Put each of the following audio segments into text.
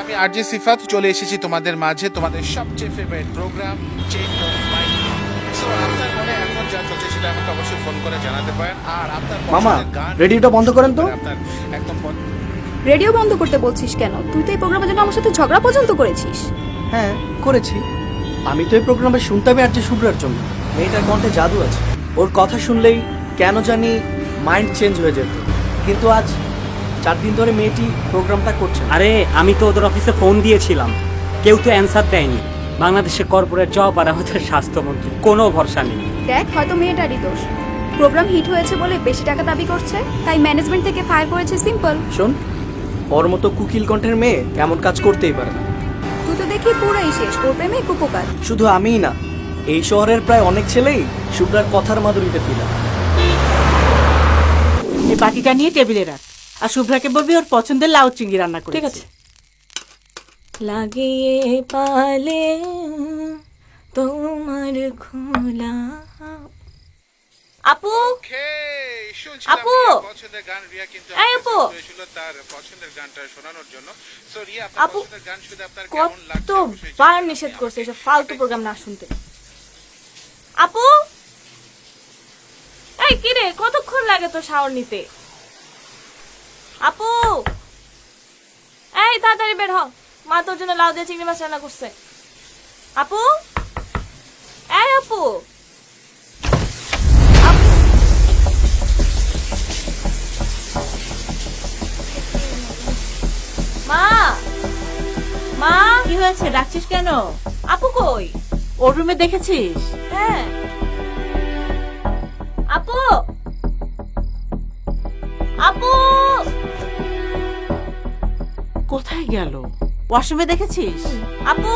আমি আরজে সিফাত চলে এসেছি তোমাদের মাঝে, তোমাদের সবচেয়ে favourite programme change of mind. So আপনার মনে এখন যা চলছে সেটা আমাকে অবশ্যই ফোন করে জানাতে পারেন। আর আপনার মামা, পছন্দের গান রেডিওটা বন্ধ করেন তো। আপনার একদম রেডিও বন্ধ করতে বলছিস কেন? তুই তো এই প্রোগ্রামের জন্য আমার সাথে ঝগড়া পর্যন্ত করেছিস। হ্যাঁ করেছি। আমি তো এই প্রোগ্রামে শুনতামই আর যে শুভ্রার জন্য। মেয়েটার কণ্ঠে জাদু আছে, ওর কথা শুনলেই কেন জানি মাইন্ড চেঞ্জ হয়ে যেত। কিন্তু আজ 4 দিন ধরে মেয়েটি প্রোগ্রামটা করছে। আরে আমি তো ওদের অফিসে ফোন দিয়েছিলাম, কেউ তো অ্যান্সার দেয়নি। বাংলাদেশের কর্পোরেট জব আর আমাদের স্বাস্থ্যমন্ত্রী, কোনো ভরসা নেই। দেখ, হয়তো মেয়েটারই দোষ। প্রোগ্রাম হিট হয়েছে বলে বেশি টাকা দাবি করছে, তাই ম্যানেজমেন্ট থেকে ফায়ার করেছে, সিম্পল। শোন, ওর মতো কুকিল কণ্ঠের মেয়ে এমন কাজ করতেই পারে না। তুই তো দেখি পুরোই শেষ, ওর প্রেমে কুপোকার। শুধু আমিই না, এই শহরের প্রায় অনেক ছেলেই শুভ্রার কথার মাধুরীতে ফিরে। এই বাটিটা নিয়ে টেবিলে রাখ, আর শুভ্রাকে বলবি ওর পছন্দের লাউ চিংড়ি রান্না করে। ঠিক আছে। লাগিয়ে পালে তোমার খোলা। আপু আপু, পছন্দের গান রিয়া কিন্তু এই আপু, হয়েছিল তার পছন্দের গানটা শোনানোর জন্য। সো রিয়া, আপনার আপু পছন্দের গান শুনতে আপনার কেমন লাগছে অবশ্যই কতবার জানাবেন। নিষেধ করছে এসব ফালতু প্রোগ্রাম না শুনতে। আপু, এই কি রে, কতক্ষণ লাগে তো শাওয়ার নিতে? আপু, এই তাড়াতাড়ি বের হ, মা তোর জন্য লাউ দিয়ে চিংড়ি মাছ রান্না করছে। আপু, এই আপু, মা, মা, কি হয়েছে, ডাকছিস কেন? আপু কই? ওর রুমে দেখেছিস? হ্যাঁ, আপু, আপু, কোথায় গেল? ওয়াশরুমে দেখেছিস? আপু,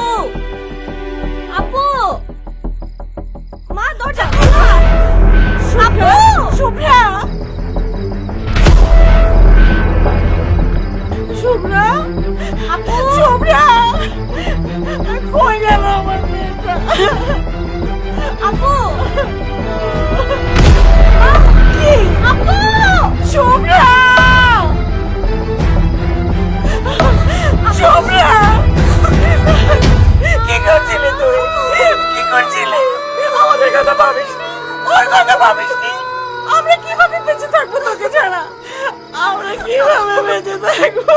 আপু, মা দরজা খোলা। আপু, শুভ্রা, শুভ্রা, আপু, শুভ্রা, কই গেল আমার মেয়েটা? আপু, কি? আপু, শুভ্রা, শুভ্রা, কি করছিলি তুই? কি করছিলি? আমাদের কথা ভাবিস নি, ওর কথা ভাবিস নি। আমরা কিভাবে বেঁচে থাকবো তোকে ছাড়া? আমরা কিভাবে বেঁচে থাকবো?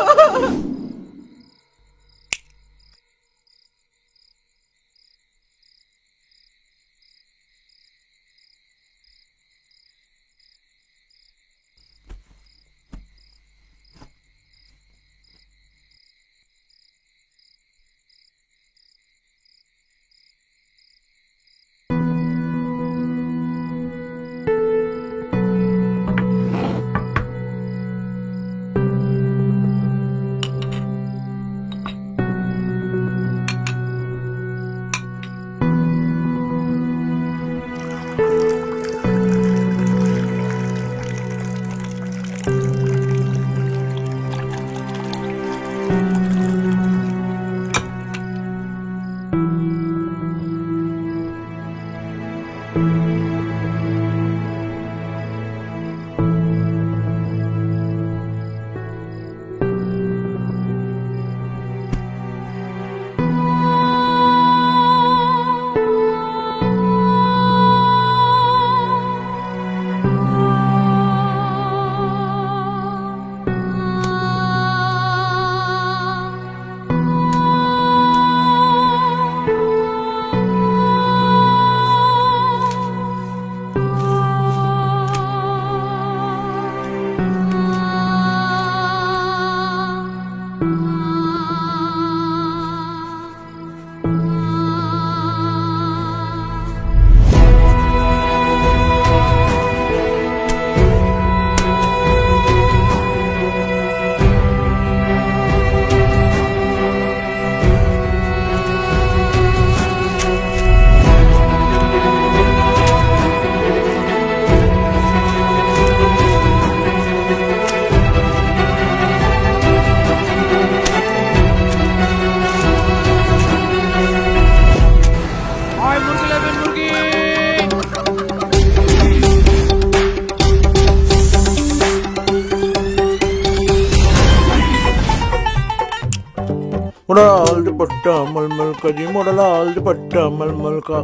मोड़ा दुपट्टा मलमल का जी मोड़ा लाल दुपट्टा मलमल का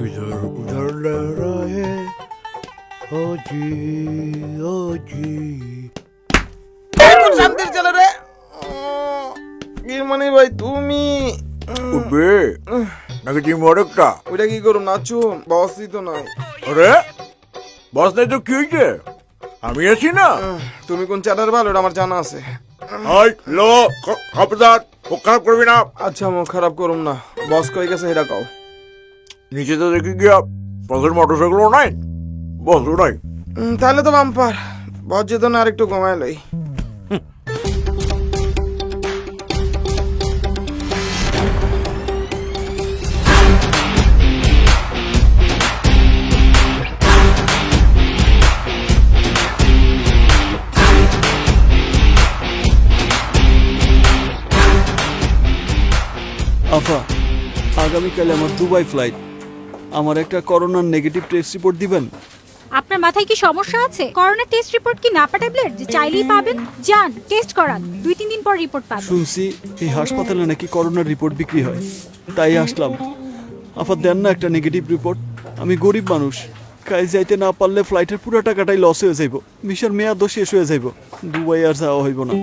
इधर उधर लहराए ओ जी কোন শান্তির ছেলে রে কি মানে ভাই তুমি উঠবে নাকি টিম ওয়ার্কটা ওইটা কি করুম নাচুম বসই তো নাই আরে বস নাই তো কি হয়েছে আমি আছি না তুমি কোন চ্যাটার ভালো এটা আমার জানা আছে হাই লো খবরদার ও খারাপ করবি না আচ্ছা মুখ খারাপ করুম না বস কই গেছে এটা কও নিচে তো দেখি গিয়া বসের মোটরসাইকেলও নাই বসও নাই তাহলে তো বাম্পার বস যেত না আরেকটু কমায় লই আফা আগামীকাল আমার দুবাই ফ্লাইট আমার একটা করোনার নেগেটিভ টেস্ট রিপোর্ট দিবেন আপনার মাথায় কি সমস্যা আছে? করোনা টেস্ট রিপোর্ট কি নাপা ট্যাবলেট যে চাইলেই পাবেন? যান টেস্ট করান, 2-3 দিন পর রিপোর্ট পাবেন। শুনছি এই হাসপাতালে নাকি করোনার রিপোর্ট বিক্রি হয়, তাই আসলাম। আফা দেন না একটা নেগেটিভ রিপোর্ট, আমি গরিব মানুষ, কাজ যাইতে না পারলে ফ্লাইটের পুরো টাকাটাই লস হয়ে যাইব, ভিসার মেয়াদও শেষ হয়ে যাইব, দুবাই আর যাওয়া হইব না।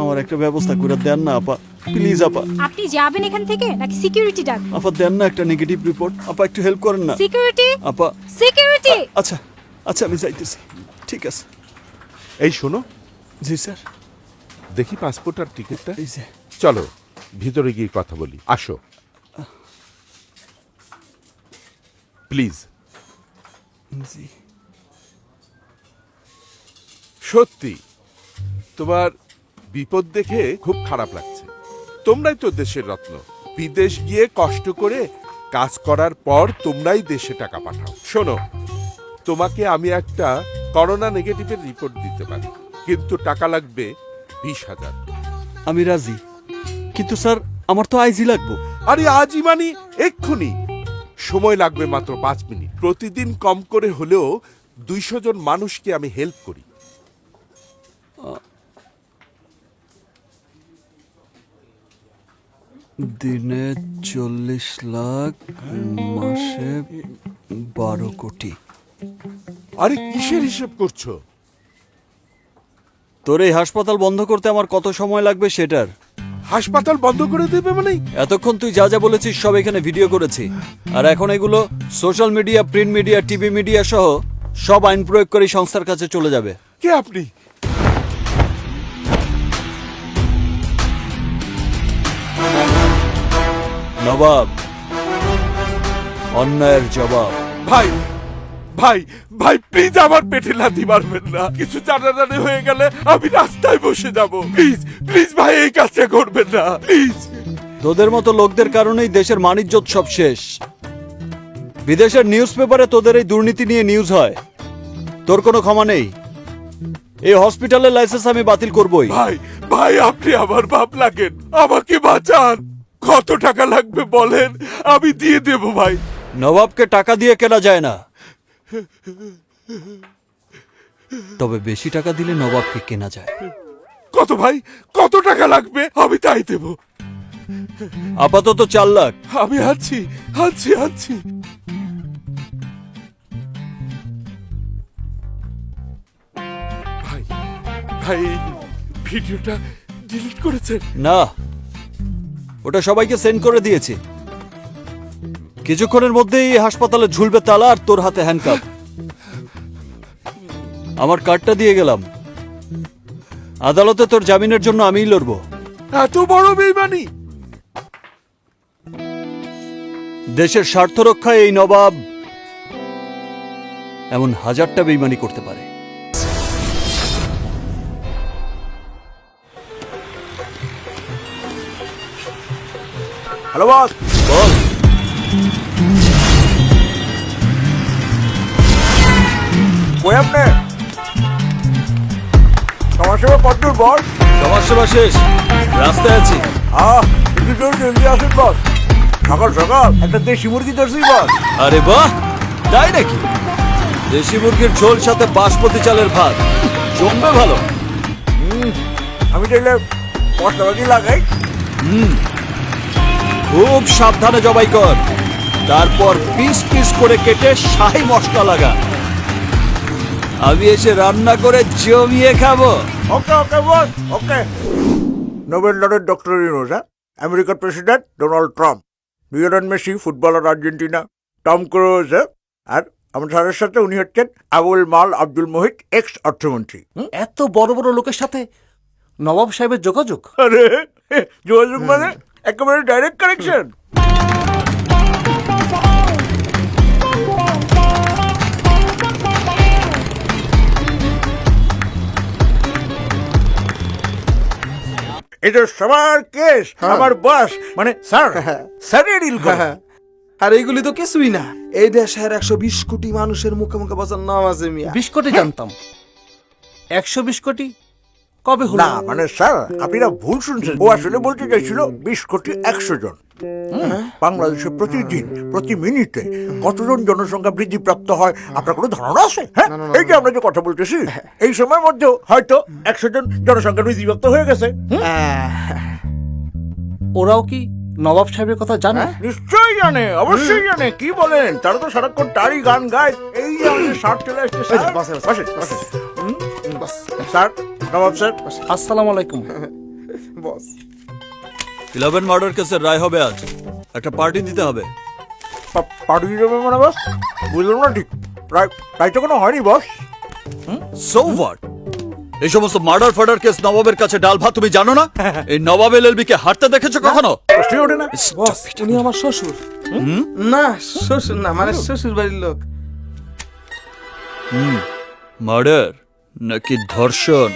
আমার একটা ব্যবস্থা করে দেন না আপা, প্লিজ আপা। আপনি যাবেন এখান থেকে নাকি সিকিউরিটি ডাক? আপা দেন না একটা নেগেটিভ রিপোর্ট, আপা একটু হেল্প করেন না। সিকিউরিটি আপা সিকিউরিটি আচ্ছা আচ্ছা আমি যাইতেছি, ঠিক আছে। এই শোনো, জি স্যার। দেখি পাসপোর্ট আর টিকিটটা। এই যে চলো ভিতরে গিয়ে কথা বলি, আসো প্লিজ। জি সত্যি তোমার বিপদ দেখে খুব খারাপ লাগছে। তোমরাই তো দেশের রত্ন, বিদেশ গিয়ে কষ্ট করে কাজ করার পর তোমরাই দেশে টাকা পাঠাও। শোনো, তোমাকে আমি একটা করোনা নেগেটিভের রিপোর্ট দিতে পারি, কিন্তু টাকা লাগবে 20,000। আমি রাজি, কিন্তু স্যার আমার তো আইজি লাগবো। আরে আজই মানি এক্ষুনি, সময় লাগবে মাত্র 5 মিনিট। প্রতিদিন কম করে হলেও 200 জন মানুষকে আমি হেল্প করি। দিনে 40 লাখ, মাসে 12 কোটি। আরে কিসের হিসেব করছো? তোর এই হাসপাতাল বন্ধ করতে আমার কত সময় লাগবে সেটার। হাসপাতাল বন্ধ করে দেবে মানে? এতক্ষণ তুই যা যা বলেছিস সব এখানে ভিডিও করেছি, আর এখন এগুলো social media, print media, TV media সহ সব আইন প্রয়োগ করে সংস্থার কাছে চলে যাবে। কে আপনি? নবাব, অন্যায়ের জবাব। ভাই ভাই ভাই প্লিজ আমার পেটে লাথি মারবেন না। কিছু জানাজানি হয়ে গেলে আমি রাস্তায় বসে যাব। প্লিজ প্লিজ ভাই এই কাজটা করবেন না প্লিজ। তোদের মতো লোকদের কারণেই দেশের মানিজ্যত সব শেষ। বিদেশের নিউজ পেপারে তোদের এই দুর্নীতি নিয়ে নিউজ হয়, তোর কোনো ক্ষমা নেই। এই হসপিটালের লাইসেন্স আমি বাতিল করবই। ভাই ভাই আপনি আমার বাপ লাগেন, আমাকে বাঁচান। কত টাকা লাগবে বলেন, আমি দিয়ে দেব ভাই। নবাবকে টাকা দিয়ে কেনা যায় না, তবে বেশি টাকা দিলে নবাবকে কেনা যায়। কত ভাই, কত টাকা লাগবে আমি তাই দেব। আপাতত 4 লাখ। আমি আছি আছি আছি। ভাই ভাই এই ভিডিওটা ডিলিট করেছেন? না, ওটা সবাইকে সেন্ড করে দিয়েছি। কিছুক্ষণের মধ্যেই এই হাসপাতালে ঝুলবে তালা আর তোর হাতে হ্যান্ডকাপ। আমার কার্ডটা দিয়ে গেলাম, আদালতে তোর জামিনের জন্য আমিই লড়বো। এত বড় বেইমানি! দেশের স্বার্থ রক্ষায় এই নবাব এমন 1000টা বেইমানি করতে পারে। হ্যালো বস, বল। কই আপনি? সমাজসেবা কতদূর বস? সমাজ সেবা শেষ, রাস্তায় আছি। একটু জোর জলদি আসেন বস। সকাল সকাল একটা দেশি মুরগি ধরছি বস। আরে বাহ, তাই নাকি? দেশি মুরগির ঝোল সাথে বাসমতি চালের ভাত জমবে ভালো। আমি চাইলে মশলাপাতি লাগাই। খুব সাবধানে জবাই কর, তারপর পিস পিস করে কেটে শাহি মশলা লাগা। আমি এসে রান্না করে জমিয়ে খাবো। Okay okay boss, okay. Nobel লরের ডক্টর ইউনুস, হ্যাঁ? আমেরিকার president Donald Trump, Lionel Messi footballer Argentina, Tom Cruise, হ্যাঁ? আর আমার স্যারের সাথে উনি হচ্ছেন আবুল মাল আব্দুল মোহিত, এক্স অর্থমন্ত্রী। এত বড় বড় লোকের সাথে নবাব সাহেবের যোগাযোগ? আরে যোগাযোগ মানে একেবারে ডাইরেক্ট কানেকশন। এটা সবার কেস, আমার বস মানে স্যার, স্যারই ডিল করে। আর এইগুলি তো কিছুই না। এই দেশের 120 কোটি মানুষের মুখে মুখে বাজার নাম আছে মিয়া। 20 কোটি জানতাম, 120 কোটি কবে হলো? না মানে স্যার, আপনারা ভুল শুনছেন। ও আসলে বলতে চাইছিল 20 কোটি 100 জন। বাংলাদেশে প্রতিদিন প্রতি মিনিটে কতজন জনসংখ্যা বৃদ্ধি প্রাপ্ত হয় আপনার কোনো ধারণা আছে? হ্যাঁ, এই যে আমরা যে কথা বলতেছি, এই সময়ের মধ্যে হয়তো 100 জন জনসংখ্যা বৃদ্ধি প্রাপ্ত হয়ে গেছে। ওরাও কি নবাব সাহেবের কথা জানে? নিশ্চয়ই জানে, অবশ্যই জানে। কি বলেন, তারা তো সারাক্ষণ তারই গান গায়। এই যে আমাদের স্যার চলে আসছে। স্যার, নবাব স্যার, আসসালামু আলাইকুম। বস 11 মার্ডার কেসের রায় হবে আজ, একটা পার্টি দিতে হবে। পাঠিয়ে যাবে মানে বস? বুঝলাম না ঠিক। তাই তো কোনো হয়নি বস। So what? এই সমস্ত মার্ডার ফার্ডার কেস নবাবের কাছে ডাল ভাত, তুমি জানো না? এই নবাব এলএলবি কে হাঁটতে দেখেছো কখনো? প্রশ্নই ওঠে না। বস উনি আমার শ্বশুর। না শ্বশুর না, মানে শ্বশুর বাড়ির লোক। মার্ডার নাকি ধর্ষণ?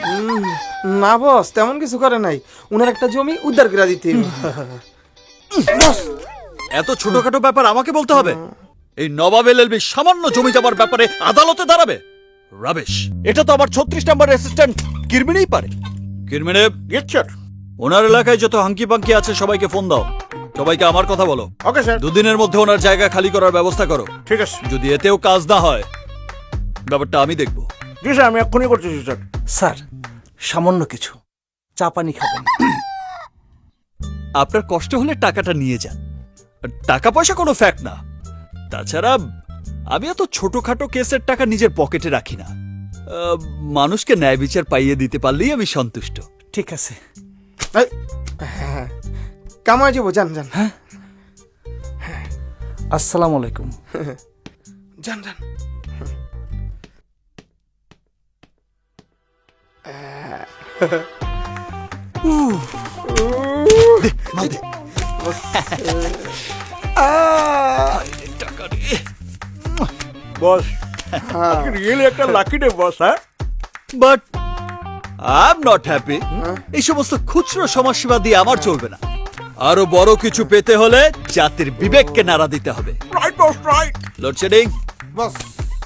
না বস, তেমন কিছু করে নাই। উনার একটা জমি উদ্ধার করে দিতে। বস এত ছোটখাটো ব্যাপার আমাকে বলতে হবে? এই নবাব এলএলবি সামান্য জমি জমার ব্যাপারে আদালতে দাঁড়াবে? রাবেশ! এটা তো আমার 36 নম্বর অ্যাসিস্ট্যান্ট কিরমিনেই পারে। কিরমিনে, ওনার এলাকায় যত হাঙ্কি পাঙ্কি আছে সবাইকে ফোন দাও, সবাইকে আমার কথা বলো। Okay sir. দুদিনের মধ্যে ওনার জায়গা খালি করার ব্যবস্থা করো। ঠিক আছে। যদি এতেও কাজ না হয়, ব্যাপারটা আমি দেখবো। জি স্যার, আমি এক্ষুনি করতেছি স্যার। স্যার, সামান্য কিছু চা পানি খাবেন? আপনার কষ্ট হলে টাকাটা নিয়ে যান, টাকা পয়সা কোনো ফ্যাক্ট না। তাছাড়া আমি এত ছোটখাটো কেসের টাকা নিজের পকেটে রাখি না। মানুষকে ন্যায় বিচার পাইয়ে দিতে পারলেই আমি সন্তুষ্ট। ঠিক আছে। কামাই যাবো, যান যান। আসসালামু আলাইকুম। যান যান। বস রিয়েলি একটা লাকি ডে বস। হ্যাঁ, but I am not happy. এই সমস্ত খুচরো সমাজসেবা দিয়ে আমার চলবে না। আরো বড় কিছু পেতে হলে জাতির বিবেককে নাড়া দিতে হবে। রাইট বস, রাইট। লোডশেডিং বস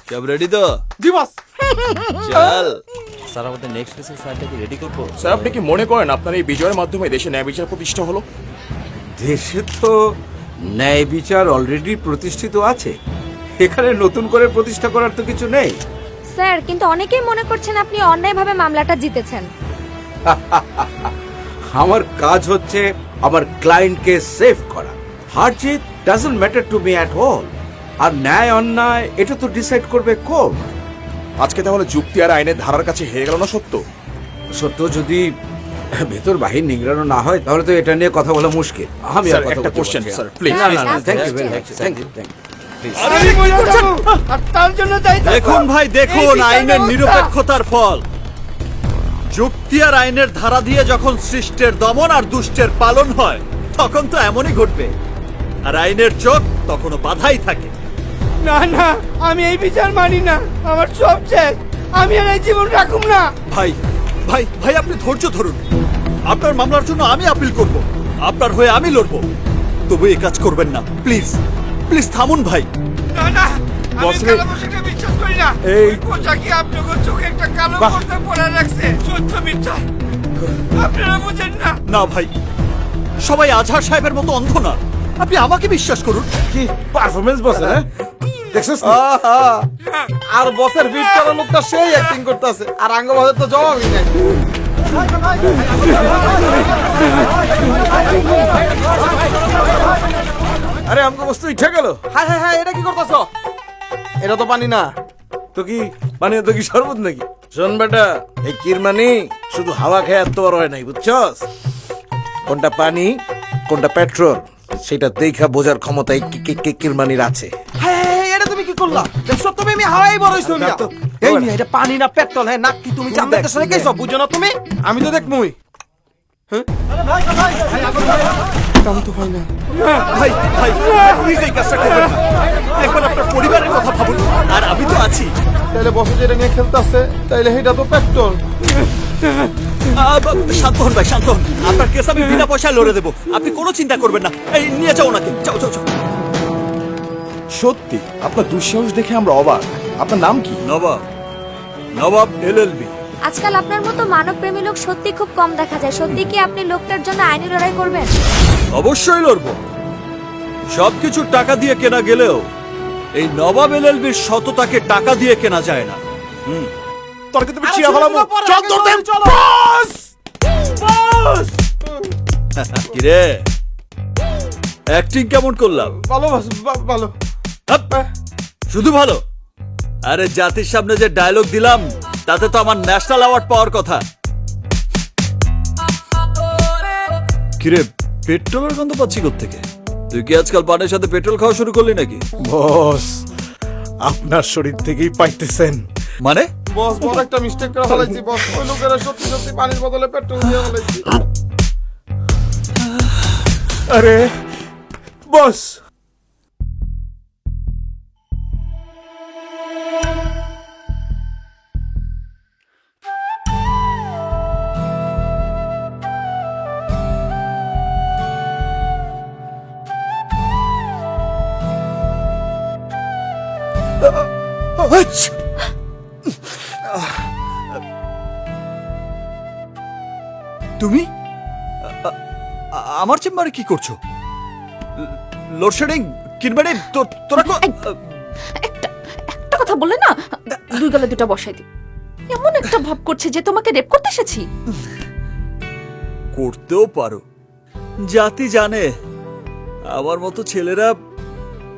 সব রেডি তো? জি বস। চল। স্যার, আমাদের নেক্সট কেসের ফাইলটাকে রেডি করবো। স্যার, আপনি কি মনে করেন আপনার এই বিজয়ের মাধ্যমে দেশে ন্যায় বিচার প্রতিষ্ঠা হলো? দেশে তো ন্যায় বিচার অলরেডি প্রতিষ্ঠিত আছে, এখানে নতুন করে প্রতিষ্ঠা করার তো কিছু নেই। স্যার, কিন্তু অনেকেই মনে করছেন আপনি অন্যায়ভাবে মামলাটা জিতেছেন। আমার কাজ হচ্ছে আমার ক্লায়েন্টকে সেভ করা। হার জিত doesn't matter to me at all. আর ন্যায় অন্যায় এটা তো ডিসাইড করবে কোর্ট। আজকে তাহলে যুক্তি আর আইনের ধারার কাছে হেরে গেল না সত্য? সত্য যদি ভেতর বাহির নিংড়ানো না হয় তাহলে তো এটা নিয়ে কথা বলা মুশকিল। আমি আর কথা একটা বলতে কোশ্চেন পারছি না। Sir, please. না না না, thank you very much, thank you, thank you. দেখুন ভাই, দেখুন আইনের নিরপেক্ষতার ফল। যুক্তি আর আইনের ধারা দিয়ে যখন সৃষ্টের দমন আর দুষ্টের পালন হয় তখন তো এমনই ঘটবে। আর আইনের চোখ তখনও বাধাই থাকে। না না, আমি এই বিচার মানি না। আমার সব শেষ, আমি আর এই জীবন রাখুম না। ভাই ভাই ভাই, আপনি ধৈর্য ধরুন। আপনার মামলার জন্য আমি আপিল করব, আপনার হয়ে আমি লড়বো। তবু এই কাজ করবেন না, প্লিজ প্লিজ থামুন ভাই। না না, আমি কালো পোশাকটা বিশ্বাস করি না। এই পোশাকই আপনাদের চোখে একটা কালো পর্দা পরে রাখছে। সত্য মিথ্যা আপনারা বুঝেন না। না ভাই, সবাই আজহার সাহেবের মতো অন্ধ না। আপনি আমাকে বিশ্বাস করুন। কি পারফরম্যান্স বস, হ্যাঁ দেখছস? আর বসের ফিট করা লোকটা সেই অ্যাক্টিং করতেছে, আর আঙ্গ বাজার তো জবাবই নাই। আরে আমাকে বস্তু ইচ্ছা গেল। হ্যাঁ হ্যাঁ হ্যাঁ, এটা কি করতেছ? এটা তো পানি না। তো কি মানে তো কি শরবত নাকি? শোন বেটা, এই কিরমানি শুধু হাওয়া খেয়ে এত বড় হয় নাই, বুঝছস? কোনটা পানি কোনটা পেট্রোল সেটা দেখা বোঝার ক্ষমতা এই কিরমানির আছে। হ্যাঁ, এটা তুমি কি করলা? দেখছো তুমি আমি হাওয়াই বড় হইছো মিয়া। এই মিয়া, এটা পানি না পেট্রোল? হ্যাঁ, নাক কি তুমি চামড়াতে সরে গেছো? বুঝো না তুমি? আমি তো দেখমুই। হ্যাঁ কাম তো হয় না। ভাই ভাই প্লিজ এই কাজটা করবেন না। একবার আপনার পরিবারের কথা ভাবুন, আর আমি তো আছি। তাইলে বসে যেটা নিয়ে খেলতেছে, তাইলে এটা তো পেট্রোল। শান্ত হন ভাই, শান্ত হন। আপনার কেস আমি বিনা পয়সায় লড়ে দেবো, আপনি কোনো চিন্তা করবেন না। এই নিয়ে যাও নাকি, যাও যাও যাও। সত্যি আপনার দুঃসাহস দেখে আমরা অবাক। আপনার নাম কি? নবাব, নবাব এলএলবি। আজকাল আপনার মতো মানবপ্রেমী লোক সত্যি খুব কম দেখা যায়। সত্যি কি আপনি লোকটার জন্য আইনি লড়াই করবেন? অবশ্যই লড়বো। সবকিছু টাকা দিয়ে কেনা গেলেও এই নবাব এলএলবির সততাকে টাকা দিয়ে কেনা যায় না। তর্কে তুমি চিয়া ফেলামু। চল তোর দেন। বস বস কিরে, অ্যাক্টিং কেমন করলাম? ভালো ভালো। শুধু ভালো? আরে জাতির সামনে যে ডায়লগ দিলাম তাতে তো আমার ন্যাশনাল অ্যাওয়ার্ড পাওয়ার কথা। কিরে, পেট্রোলের গন্ধ পাচ্ছি কোত্থেকে? তুই কি আজকাল পানের সাথে পেট্রোল খাওয়া শুরু করলি নাকি? বস আপনার শরীর থেকেই পাইতেছেন। মানে বস বড় একটা মিস্টেক করে ফেলাইছি বস। ওই লোকেরা সত্যি সত্যি পানির বদলে পেট্রোল দিয়ে ফেলাইছি। আরে বস, তুমি আমার চেম্বারে কি করছো? লোডশেডিং কিনবারে তোরা একটা কথা বলে না, দুই গলা দুটা বসাই দি। এমন একটা ভাব করছে যে তোমাকে রেপ করতে এসেছি। করতেও পারো, জাতি জানে আমার মতো ছেলেরা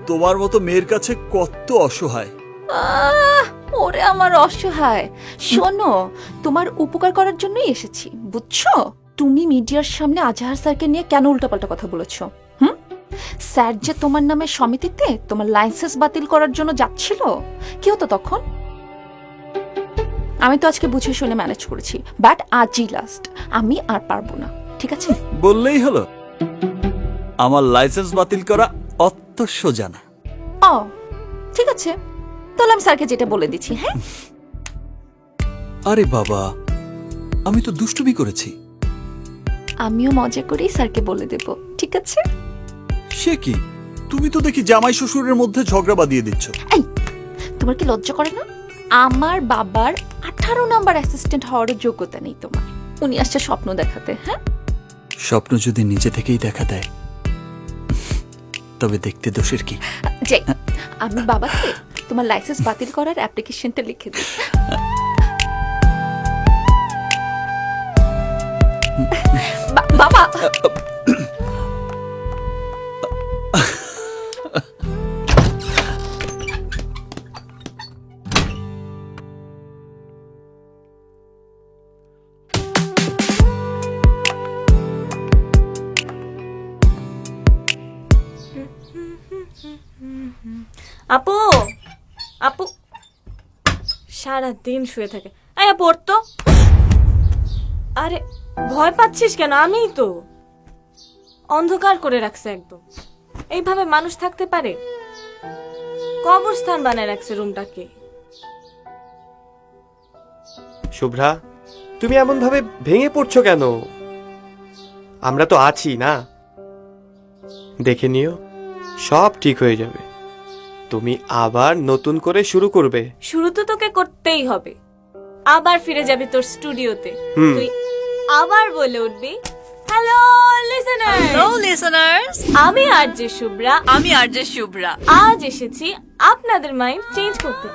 তোমার মতো মেয়ের কাছে কত অসহায়। ওরে আমার অসহায়, শোনো, তোমার উপকার করার জন্যই এসেছি, বুঝছো? তুমি মিডিয়ার সামনে আজহার স্যারকে নিয়ে কেন উল্টাপাল্টা কথা বলেছো? স্যার যে তোমার নামে সমিতিতে তোমার লাইসেন্স বাতিল করার জন্য যাচ্ছিল, কি হতো তখন? আমি তো আজকে বুঝে শুনে ম্যানেজ করেছি, বাট আজই লাস্ট, আমি আর পারবো না, ঠিক আছে? বললেই হলো। আমার লাইসেন্স বাতিল করা অত সোজা না। ও ঠিক আছে, তাহলে আমি স্যারকে যেটা বলে দিচ্ছি। হ্যাঁ, আরে বাবা, আমি তো দুষ্টুমি করেছি। আমিও মজা করেই স্যারকে বলে দেব, ঠিক আছে? সে কি, তুমি তো দেখি জামাই শ্বশুরের মধ্যে ঝগড়া বাঁধিয়ে দিচ্ছ। এই, তোমার কি লজ্জা করে না? আমার বাবার 18 নাম্বার অ্যাসিস্ট্যান্ট হওয়ার যোগ্যতা নেই তোমার। উনি আসছে স্বপ্ন দেখাতে। হ্যাঁ, স্বপ্ন যদি নিজে থেকেই দেখা দেয় তবে দেখতে দোষের কি? যে আমি বাবাকে তোমার লাইসেন্স বাতিল করার অ্যাপ্লিকেশনটা লিখে দিই। বাবা, আপু আপু সারাদিন শুয়ে থাকে। এই আপু ওঠ তো। আরে ভয় পাচ্ছিস কেন? আমিই তো অন্ধকার করে রাখছে একদম। এইভাবে মানুষ থাকতে পারে? কবরস্থান বানায় রাখছে রুমটাকে। শুভ্রা, তুমি এমন ভাবে ভেঙে পড়ছো কেন? আমরা তো আছি না, দেখে নিও, সব ঠিক হয়ে যাবে। তুমি আবার নতুন করে শুরু করবে। শুরু তো তোকে করতেই হবে। আবার ফিরে যাবি তোর স্টুডিওতে। তুই আবার বলে উঠবি হ্যালো লিসেনার, হ্যালো লিসেনার্স, আমি আরজে শুভ্রা। আমি আরজে শুভ্রা। আজ এসেছি আপনাদের মাইন্ড চেঞ্জ করতে।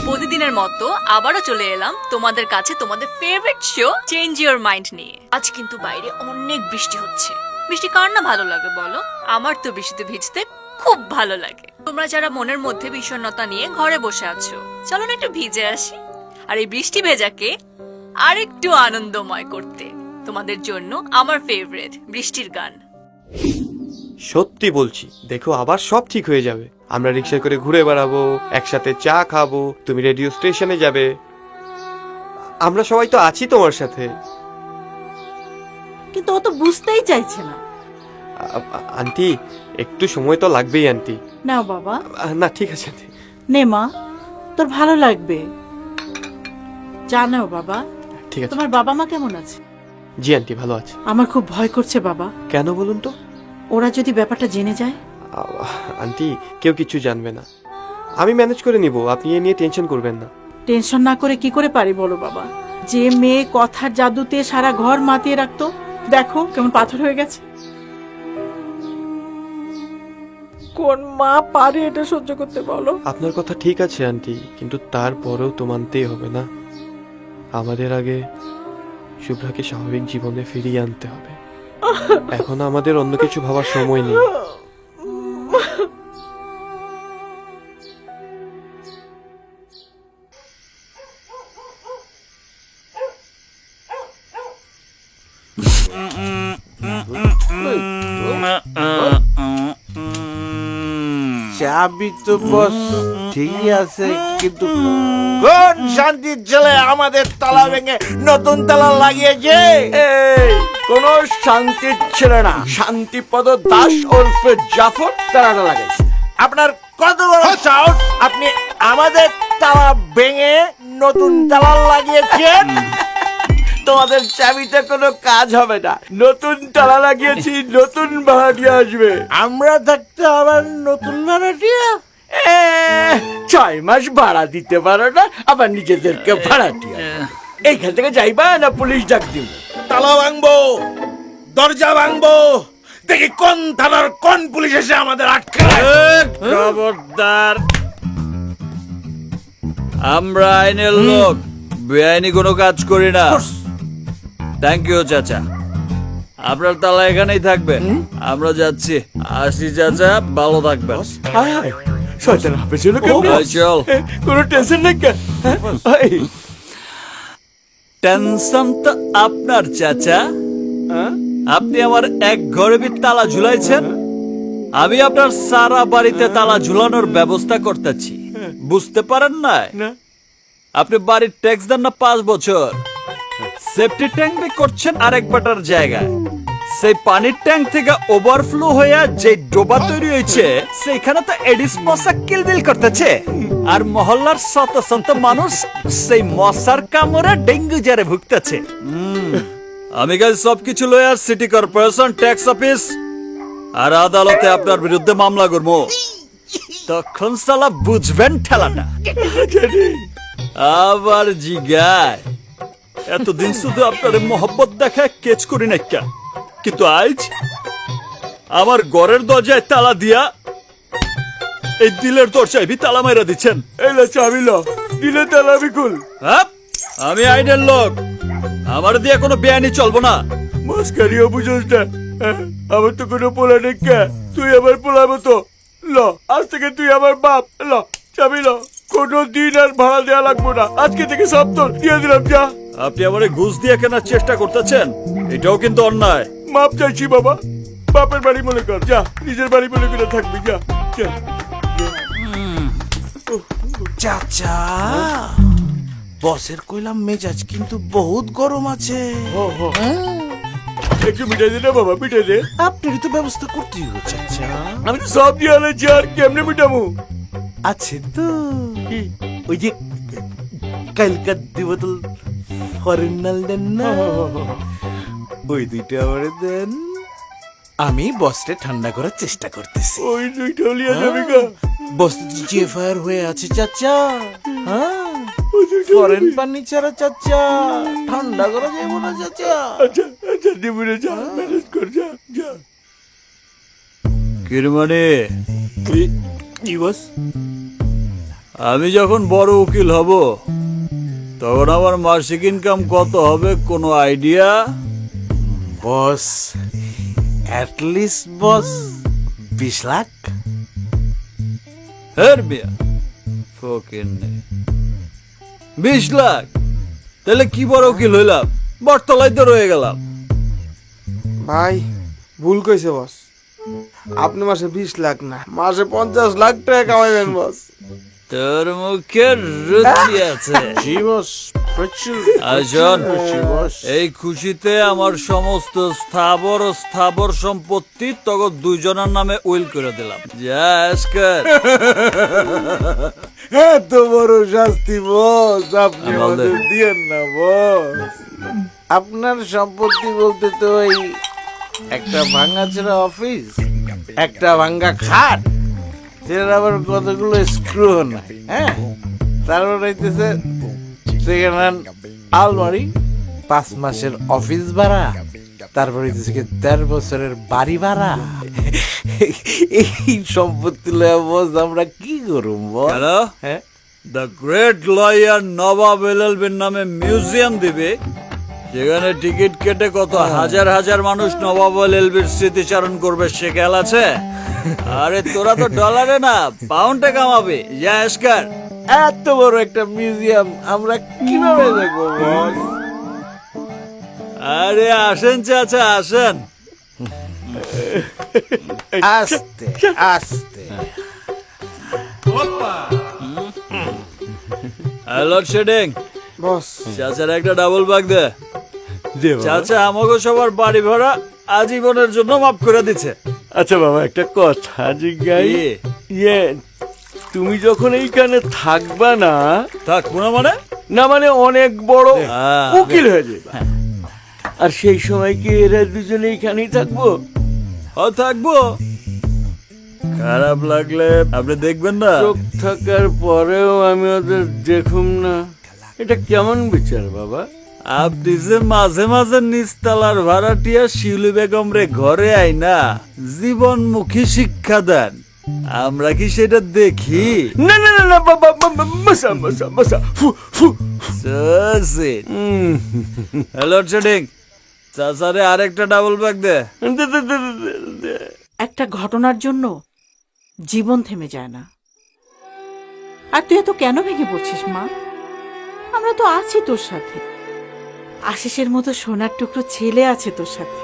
প্রতিদিনের মতো আবারও চলে এলাম তোমাদের কাছে তোমাদের favourite show change your mind নিয়ে। আজ কিন্তু বাইরে অনেক বৃষ্টি হচ্ছে। বৃষ্টি কার না ভালো লাগে বলো? আমার তো বৃষ্টিতে ভিজতে খুব ভালো লাগে। তোমরা যারা মনের মধ্যে বিষণ্ণতা নিয়ে ঘরে বসে আছো, চলো না একটু ভিজে আসি, আর এই বৃষ্টি ভেজাকে আরেকটু আনন্দময় করতে তোমাদের জন্য আমার ফেভারিট বৃষ্টির গান। সত্যি বলছি, দেখো আবার সব ঠিক হয়ে যাবে। আমরা রিক্সায় করে ঘুরে বেড়াবো, একসাথে চা খাবো, তুমি রেডিও স্টেশনে যাবে, আমরা সবাই তো আছি তোমার সাথে। কিন্তু ও তো বুঝতেই চাইছে না। আন্টি একটু সময় তো লাগবেই আন্টি। নাও বাবা। না ঠিক আছে আন্টি। নে মা, তোর ভালো লাগবে। জানাও বাবা। ঠিক আছে। তোমার বাবা মা কেমন আছে? জি আন্টি ভালো আছে। আমার খুব ভয় করছে বাবা। কেন বলুন তো? ওরা যদি ব্যাপারটা জেনে যায়? আন্টি কেউ কিছু জানবে না, আমি ম্যানেজ করে নিব, আপনি এ নিয়ে টেনশন করবেন না। টেনশন না করে কি করে পারি বলো বাবা? যে মেয়ে কথার জাদুতে সারা ঘর মাতিয়ে রাখতো, দেখো কেমন পাথর হয়ে গেছে। কোন মা পারে এটা সহ্য করতে বলো? আপনার কথা ঠিক আছে আন্টি, কিন্তু তারপরেও তো মানতেই হবে না, আমাদের আগে শুভ্রাকে স্বাভাবিক জীবনে ফিরিয়ে আনতে হবে। এখন আমাদের অন্য কিছু ভাবার সময় নেই। চাবি তো বস ঠিকই আছে, কিন্তু কোন শান্তির ছেলে আমাদের তালা ভেঙে নতুন তালা লাগিয়েছে? কোন শান্তির ছেলে না, শান্তিপদ দাস ওরফে জাফর তালাটা লাগাইছে। আপনার কত বড় সাহস, আপনি আমাদের তালা ভেঙে নতুন তালা লাগিয়েছেন? তোমাদের চাবিতে কোনো কাজ হবে না, নতুন তালা লাগিয়েছি, নতুন ভাড়াটিয়া আসবে। আমরা থাকতে আবার নতুন ভাড়াটিয়া? 6 মাস ভাড়া দিতে পারো না, আবার নিজেদেরকে ভাড়াটিয়া। এইখান থেকে যাইবা না পুলিশ ডাক দিব? তালা ভাঙবো, দরজা ভাঙবো, দেখি কোন থানার কোন পুলিশ এসে আমাদের আটকায়। খবরদার, আমরা আইনের লোক, বেআইনি কোনো কাজ করি না। থ্যাংক ইউ চাচা, আপনার তালা এখানেই থাকবে, আমরা যাচ্ছি। আসি চাচা, ভালো থাকবেন। শয়তান হাফেজ হলো চল, কোনো টেনশন নেই। টেনশন তো আপনার চাচা, আপনি আমার এক ঘরে তালা ঝুলাইছেন, আমি আপনার সারা বাড়িতে তালা ঝুলানোর ব্যবস্থা করতেছি, বুঝতে পারেন না? আপনি বাড়ির ট্যাক্স দেন না 5 বছর, সেফটি ট্যাঙ্ক করছেন আরেক বাটার জায়গায়, সেই পানির ট্যাঙ্ক থেকে ওভারফ্লো হয়ে যে ডোবা তৈরি হয়েছে সেখানে তো এডিস মশা কিলবিল করতেছে, আর মহল্লার শত শত মানুষ সেই মশার কামড়ে ডেঙ্গু জ্বরে ভুগতেছে। আমি কাল সবকিছু lawyer city corporation, tax office আর আদালতে আপনার বিরুদ্ধে মামলা করবো, তখন সালা বুঝবেন ঠেলাটা। আবার জিগায় এতদিন শুধু আপনার মহব্বত দেখায় কেচ করি না, কিন্তু আজ আমার ঘরের দরজায় তালা দিয়া এই দিলের দরজায় ভি তালা মাইরা দিচ্ছেন। এলা চাবি লো, দিলে তালা বিকুল। আমি আইনের লোক, আমার দিয়ে কোনো বেআইনি চলবো না। মাস্কারিও বুঝোস না, আমার তো কোনো পোলা নেই, তুই আবার পোলাবো তো। ল, আজ থেকে তুই আমার বাপ। ল চাবি লো, কোনো দিন আর ভাড়া দেওয়া লাগবো না, আজকে থেকে সব তোর দিয়ে দিলাম। যা। আপনি আমারে ঘুষ দিয়ে কেনার চেষ্টা করতেছেন, এটাও কিন্তু অন্যায়। মাপ চাইছি বাবা, বাপের বাড়ি মনে কর, যা নিজের বাড়ি মনে করে থাকবি। যা যা। চাচা, বসের কইলাম মেজাজ কিন্তু বহুত গরম আছে। একটু মিটাই দে না বাবা, মিটাই দে। আপনারই তো ব্যবস্থা করতেই হবে চাচা। আমি তো সব দিয়ে আলেছি, আর কেমনে মিটামু? আছে তো, ওই যে কালকার দি বোতল ফরেন নাল দেন না, ওই 2টা আমারে দেন, আমি বসটা ঠান্ডা করার চেষ্টা করতেছি। ওই 2টা লিয়া যাবে গা। বস জিএফআর হয়ে আছে চাচা। ফরেন পানি ছাড়া চাচা ঠান্ডা করা যাবে না চাচা। আচ্ছা চাঁদি বুড়ে যা ম্যানেজ কর যা যা কিরমানে কি বস আমি যখন বড় উকিল হব তখন আমার মাসিক ইনকাম কত হবে কোনো আইডিয়া বস অ্যাটলিস্ট বস 20 লাখ। হের বিয়া ফকির নেই 20 লাখ তাহলে কি বড় উকিল হইলাম বটতলায় তো রয়ে গেলাম। ভাই ভুল কইছে বস, আপনি মাসে 20 লাখ না মাসে 50 লাখ টাকা কামাইবেন বস। তোর মুখে রুচি আছে জি বস, প্রচুর আজন বস। এই খুশিতে আমার সমস্ত স্থাবর সম্পত্তি তখন দুইজনের নামে উইল করে দিলাম। যা আজকাল এত বড় শাস্তি বস আপনি আমাদের দিয়েন না বস। আপনার সম্পত্তি বলতে তো ওই একটা ভাঙাচোরা অফিস, একটা ভাঙ্গা খাট, যেটার আবার কতগুলো স্ক্রু নাই, হ্যাঁ, তারপর হইতেছে সেকেন্ড হ্যান্ড আলমারি, 5 মাসের অফিস ভাড়া, তারপর হইতেছে 13 বছরের বাড়ি ভাড়া। এই সম্পত্তি লয়া বস আমরা কি করুম বস? হ্যাঁ, দ্য গ্রেট লয়ার নবাব এলএলবির নামে মিউজিয়াম দিবে, সেখানে টিকিট কেটে কত হাজার হাজার মানুষ নবাব এলএলবির স্মৃতিচারণ করবে, সে খেয়াল আছে? আরে তোরা তো ডলারে না পাউন্ডে কামাবে। ইয়াসকার এত বড় একটা মিউজিয়াম আমরা কিভাবে দেখবো বস? আরে আসেন চাচা আসেন, আস্তে আস্তে। লোডশেডিং বস, চাচার একটা ডাবল ব্যাগ দে। চাচা আমাকে সবার বাড়ি ভাড়া আজীবনের জন্য মাফ করে দিচ্ছে। আচ্ছা বাবা, একটা কথা জিজ্ঞাই, তুমি যখন এইখানে থাকবা না, থাকবো না মানে? না মানে অনেক বড় উকিল হয়ে যাবে, আর সেই সময় কি এরা দুজনে এইখানেই থাকবো? থাকবো, খারাপ লাগলে আপনি দেখবেন না। চোখ থাকার পরেও আমি ওদের দেখুম না, এটা কেমন বিচার বাবা? আপনি যে মাঝে মাঝে নিচতলার ভাড়াটিয়া শিউলি বেগম রে ঘরে আই না জীবনমুখী শিক্ষা দেন, আমরা কি সেটা দেখি? না না না বাবা, মশা মশা মশা হ্যালো ট্রেডিং, চাচারে আরেকটা ডাবল ব্যাগ দে। একটা ঘটনার জন্য জীবন থেমে যায় না। আর তুই এত কেন ভেঙে পড়ছিস মা? আমরা তো আছি তোর সাথে, আশিসের মতো সোনার টুকরো ছেলে আছে তোর সাথে,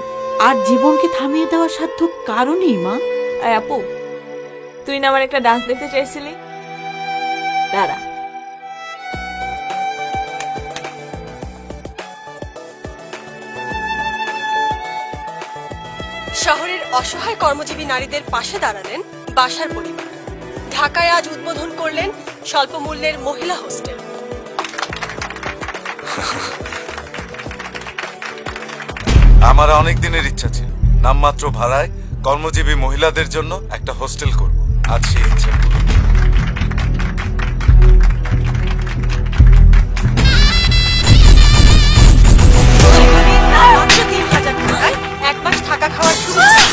আর জীবনকে থামিয়ে দেওয়ার সাধ্য কারণেই মা। আয় আপু, তুই না আমার একটা ডান্স দেখতে চাইছিলি, দাঁড়া। শহরের অসহায় কর্মজীবী নারীদের পাশে দাঁড়ালেন বাসার পরিবার। ঢাকায় আজ উদ্বোধন করলেন স্বল্প মূল্যের মহিলা হোস্টেল। আমার অনেক দিনের ইচ্ছা ছিল নামমাত্র ভাড়ায় কর্মজীবী মহিলাদের জন্য একটা হোস্টেল করব, আজ সেই ইচ্ছা। মাত্র 3,000 টাকায় 1 মাস থাকা খাওয়ার সুবিধা।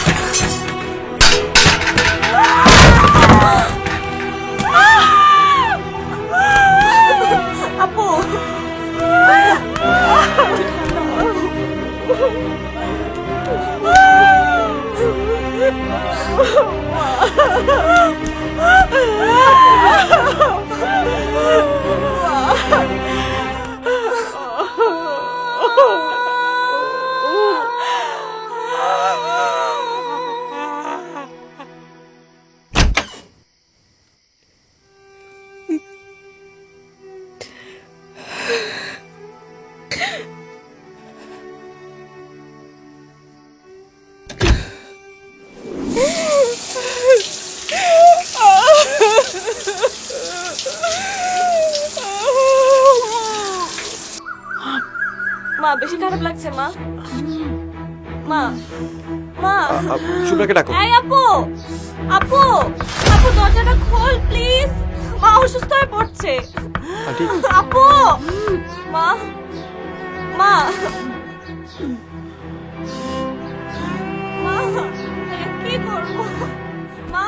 আপু মা বেশি খারাপ লাগছে মা। মা মা শুভ্রাকে ডাকো। এই আপু, আপু আপু দরজাটা খোল প্লিজ, মা অসুস্থ হয়ে পড়ছে। আপু, মা মা কি করবো মা?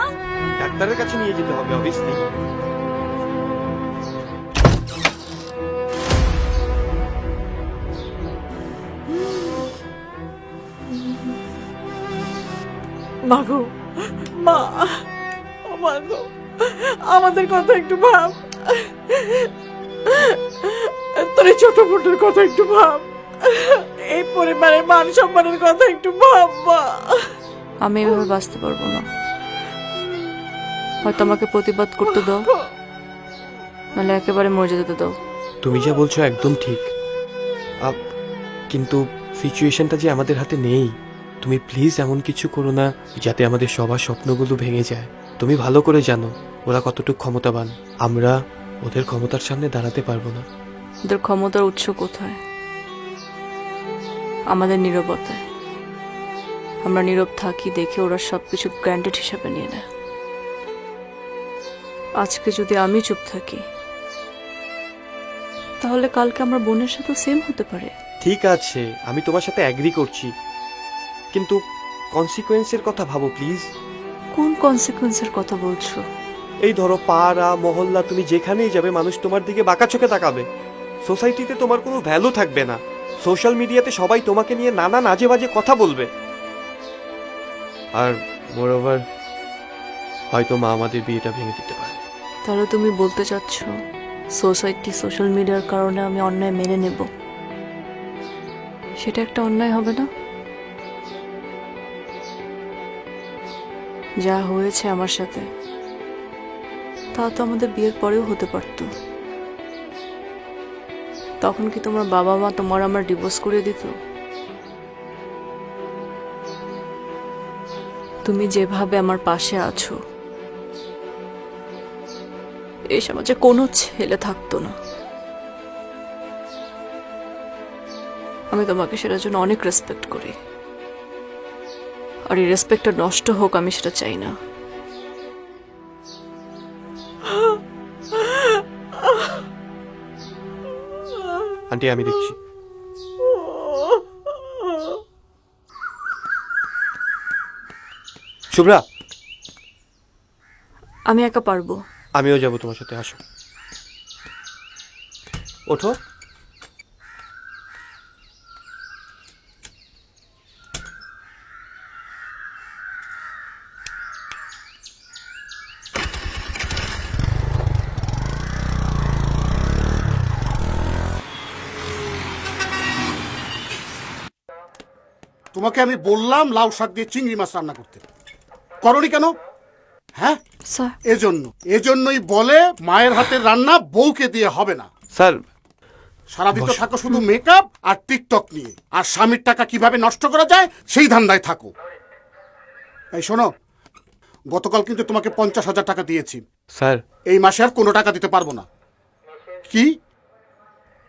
ডাক্তারের কাছে নিয়ে যেতে হবে অবভিয়াসলি। মাগো, মা, ও মাগো, আমাদের কথা একটু ভাব। তোর এই ছোট বোনের কথা একটু ভাব। এই পরিবারের মান সম্মানের কথা একটু ভাব মা। আমি এভাবে বাঁচতে পারবো না। হয়তো আমাকে প্রতিবাদ করতে দাও, নাহলে একেবারে মরে যেতে দাও। তুমি যা বলছো একদম ঠিক, কিন্তু সিচুয়েশনটা যে আমাদের হাতে নেই। তুমি প্লিজ এমন কিছু করো না যাতে আমাদের সবার স্বপ্নগুলো ভেঙে যায়। তুমি ভালো করে জানো ওরা কতটুকু ক্ষমতাবান। আমরা ওদের ক্ষমতার সামনে দাঁড়াতে পারবো না। ওদের ক্ষমতার উৎস কোথায়? আমাদের নীরবতায়। আমরা নীরব থাকি দেখে ওরা সবকিছু গ্র্যান্টেড হিসাবে নিয়ে নেয়। আজকে যদি আমি চুপ থাকি, তাহলে কালকে আমার বোনের সাথে সেম হতে পারে। ঠিক আছে, আমি তোমার সাথে অ্যাগ্রি করছি, কিন্তু কনসিকুয়েন্সের কথা ভাবো প্লিজ। কোন কনসিকুয়েন্সের কথা বলছো? এই ধরো পাড়া মহল্লা, তুমি যেখানেই যাবে মানুষ তোমার দিকে বাঁকা চোখে তাকাবে। সোসাইটিতে তোমার কোনো ভ্যালু থাকবে না। সোশ্যাল মিডিয়াতে সবাই তোমাকে নিয়ে নানান আজে বাজে কথা বলবে। আর মোরওভার হয়তো মা আমাদের বিয়েটা ভেঙে দিতে পারে। তাহলে তুমি বলতে চাচ্ছ সোসাইটি সোশ্যাল মিডিয়ার কারণে আমি অন্যায় মেনে নেব? সেটা একটা অন্যায় হবে না? যা হয়েছে আমার সাথে তা তো আমাদের বিয়ের পরেও হতে পারত। তখন কি তোমার বাবা মা তোমার আমার ডিভোর্স করে দিত? তুমি যেভাবে আমার পাশে আছো, এই সমাজে কোনো ছেলে থাকতো না। আমি তোমাকে সেটার জন্য অনেক রেসপেক্ট করি, আর এই রেসপেক্টটা নষ্ট হোক আমি সেটা চাই না। আন্টি আমি দেখছি। শুভ্রা, আমি একা পারবো। আমিও যাবো তোমার সাথে, আসো। ওঠো। তোমাকে আমি বললাম লাউ শাক দিয়ে চিংড়ি মাছ রান্না করতে, করনি কেন? হ্যাঁ এজন্যই বলে মায়ের হাতের রান্না বউকে দিয়ে হবে না। স্যার সারাদিন তো থাকো শুধু মেকআপ আর টিকটক নিয়ে, আর স্বামীর টাকা কিভাবে নষ্ট করা যায় সেই ধান্দায় থাকো। এই শোনো, গতকাল কিন্তু তোমাকে 50,000 টাকা দিয়েছি। স্যার এই মাসে আর কোনো টাকা দিতে পারবো না। কি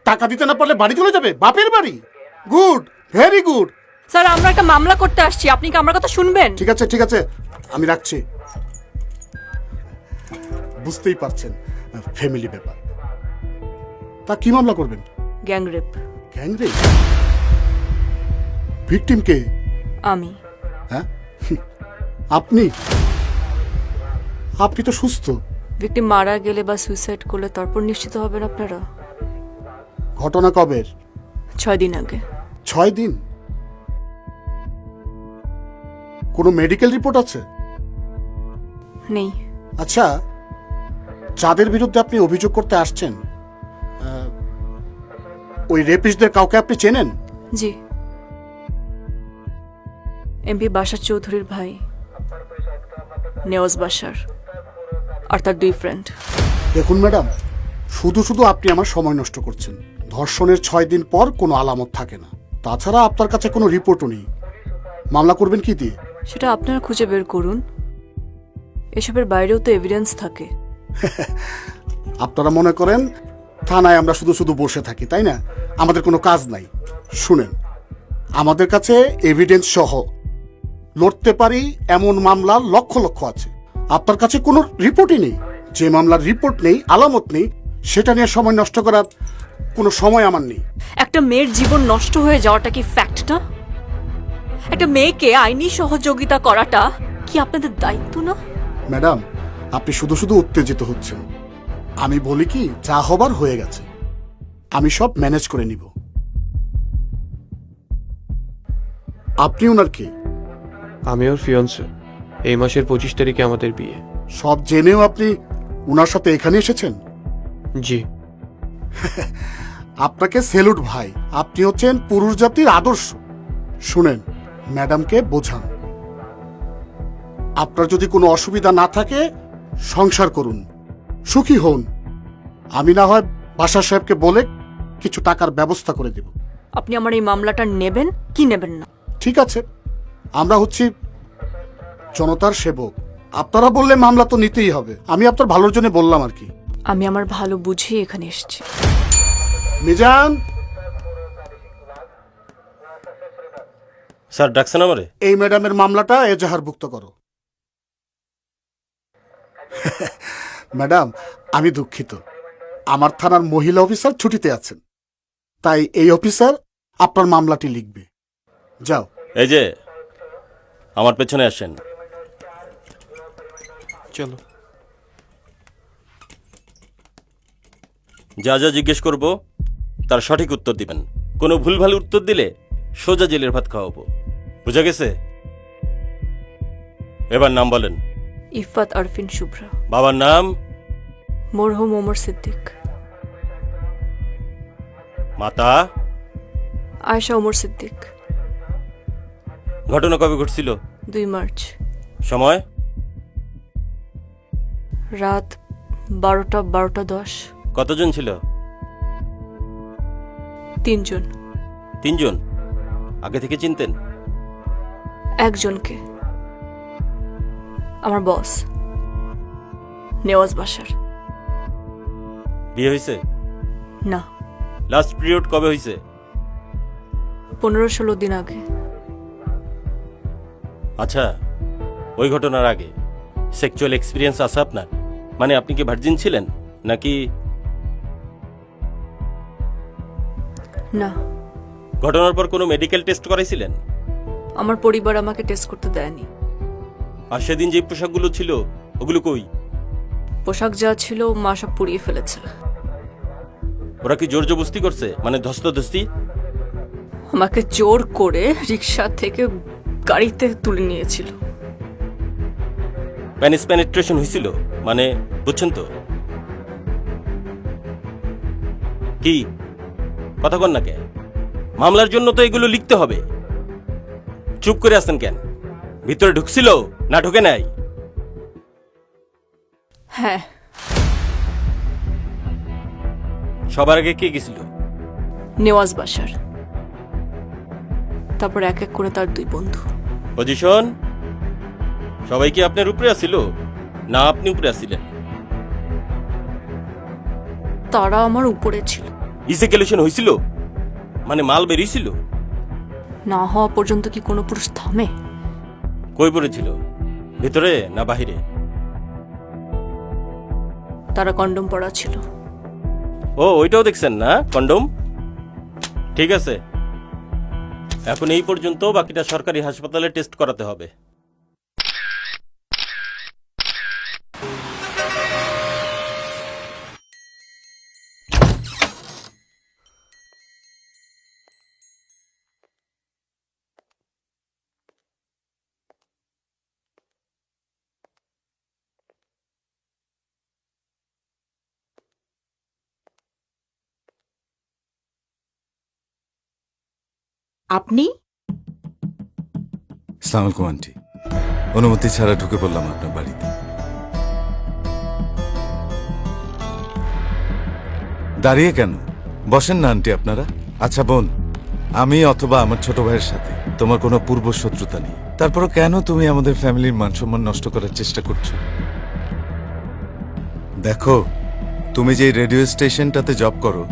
টাকা দিতে না পারলে বাড়ি চলে যাবে? বাপের বাড়ি? Good, very good. স্যার আমরা একটা মামলা করতে আসছি, আপনি কি আমার কথা শুনবেন? ঠিক আছে ঠিক আছে, আমি রাখছি। বুঝতেই পারছেন ফ্যামিলি ব্যাপার। তা কি মামলা করবেন? Gang rape. Gang rape? Victim কে? আমি। হ্যাঁ আপনি? আপনি তো সুস্থ। ভিকটিম মারা গেলে বা সুইসাইড করলে তারপর নিশ্চিত হবেন আপনারা। ঘটনা কবের? 6 দিন আগে। 6 দিন? কোনো মেডিকেল রিপোর্ট আছে? নেই। আচ্ছা, যাদের বিরুদ্ধে আপনি অভিযোগ করতে আসছেন ওই রেপিস্টদের কাউকে আপনি চেনেন? জি, এমপি বাশার চৌধুরীর ভাই নেওয়াজ বাশার আর তার 2 ফ্রেন্ড। দেখুন ম্যাডাম, শুধু শুধু আপনি আমার সময় নষ্ট করছেন। ধর্ষণের 6 দিন পর কোনো আলামত থাকে না, তাছাড়া আপনার কাছে কোনো রিপোর্টও নেই। মামলা করবেন কি দিয়ে? সেটা আপনারা খুঁজে বের করুন। এসবের বাইরেও তো এভিডেন্স থাকে। আপনারা মনে করেন থানায় আমরা শুধু শুধু বসে থাকি, তাই না? আমাদের কোনো কাজ নাই। শুনেন, আমাদের কাছে এভিডেন্স সহ লড়তে পারি এমন মামলা লক্ষ লক্ষ আছে। আপনার কাছে কোনো রিপোর্টই নেই। যে মামলার রিপোর্ট নেই, আলামত নেই, সেটা নিয়ে সময় নষ্ট করার কোনো সময় আমার নেই। একটা মেয়ের জীবন নষ্ট হয়ে যাওয়াটা কি ফ্যাক্ট না? একটা মেয়েকে আইনি সহযোগিতা করাটা কি আপনাদের দায়িত্ব না? ম্যাডাম, আপনি শুধু শুধু উত্তেজিত হচ্ছেন। আমি বলি কি, যা হবার হয়ে গেছে, আমি সব ম্যানেজ করে নিব। আপনি ওনার কে? আমি ওর ফিয়ন্সে। এই মাসের 25 তারিখে আমাদের বিয়ে। সব জেনেও আপনি ওনার সাথে এখানে এসেছেন? জি। আপনাকে সেলুট ভাই, আপনি হচ্ছেন পুরুষ জাতির আদর্শ। শুনেন, ম্যাডামকে বোঝান, আপনার যদি কোনো অসুবিধা না থাকে সংসার করুন, সুখী হন। আমি না হয় বাশার সাহেবকে বলে কিছু টাকার ব্যবস্থা করে দেব। আপনি আমার এই মামলাটা নেবেন কি নেবেন না? ঠিক আছে, আমরা হচ্ছি জনতার সেবক, আপনারা বললে মামলা তো নিতেই হবে। আমি আপনার ভালোর জন্য বললাম আর কি। আমি আমার ভালো বুঝে এখানে এসেছি। মিজান, স্যার ডাকছেন আমারে? এই ম্যাডামের মামলাটা এজাহারভুক্ত করো। ম্যাডাম, আমি দুঃখিত, আমার থানার মহিলা অফিসার ছুটিতে আছেন, তাই এই অফিসার আপনার মামলাটি লিখবে। যাও। এই যে আমার পেছনে আসেন। চলো। যা যা জিজ্ঞেস করব তার সঠিক উত্তর দিবেন। কোনো ভুলভাল উত্তর দিলে সোজা জেলের ভাত খাওয়াবো। বুঝা গেছে? এবার নাম বলেন। ইফাত আরফিন শুভ্রা। বাবার নাম? মরহুম ওমর সিদ্দিক। মাতা? আয়েশা ওমর সিদ্দিক। ঘটনা কবে ঘটছিল? 2 মার্চ। সময়? রাত 12:10। কতজন ছিল? 3 জন। 3 জন? আগে থেকে চিনতেন? একজনকে, আমার বস নেওয়াজ বাশার। বিয়ে হয়েছে? না। লাস্ট পিরিয়ড কবে হয়েছে? 15-16 দিন আগে। আচ্ছা, ওই ঘটনার আগে সেক্সুয়াল এক্সপিরিয়েন্স আছে আপনার? মানে আপনি কি ভার্জিন ছিলেন নাকি? না। ঘটনার পর কোনো মেডিকেল টেস্ট করাইছিলেন? আমার পরিবার আমাকে টেস্ট করতে দেয়নি। আর সেদিন যে পোশাকগুলো ছিল ওগুলো কই? পোশাক যা ছিল মা সব পুড়িয়ে ফেলেছে। ওরা কি জোর জবরদস্তি করছে, মানে ধস্তাধস্তি? আমাকে জোর করে রিক্সা থেকে গাড়িতে তুলে নিয়েছিল। প্যানিস পেনিট্রেশন হয়েছিল, মানে বুঝছেন তো? কি কথা কন না কেন? মামলার জন্য তো এগুলো লিখতে হবে। চুপ করে আসতেন কেন? ভিতরে ঢুকছিল না ঢুকে নাই? হ্যাঁ। সবার আগে কে গেছিল? নেওয়াজ বাশার, তারপর এক এক করে তার 2 বন্ধু। পজিশন? সবাই কি আপনার উপরে আসছিল না আপনি উপরে আসছিলেন? তারা আমার উপরে ছিল। ইসেকুলেশন হয়েছিল, মানে মাল বেরিয়েছিল? না হওয়া পর্যন্ত কি কোনো পুরুষ থামে? কই পড়েছিল, ভিতরে না বাহিরে? তারা কন্ডম পরা ছিল। ও, ওইটাও দেখছেন না কন্ডম? ঠিক আছে, এখন এই পর্যন্ত, বাকিটা সরকারি হাসপাতালে টেস্ট করাতে হবে। আপনি? আসসালামু আলাইকুম আন্টি, অনুমতি ছাড়া ঢুকে পড়লাম আপনার বাড়িতে। দাঁড়িয়ে কেন? বসেন না আন্টি আপনারা। আচ্ছা বোন, আমি অথবা আমার ছোট ভাইয়ের সাথে তোমার কোনো পূর্ব শত্রুতা নেই, তারপরও কেন তুমি আমাদের ফ্যামিলির মানসম্মান নষ্ট করার চেষ্টা করছো? দেখো, তুমি যে রেডিও স্টেশনটাতে জব করো,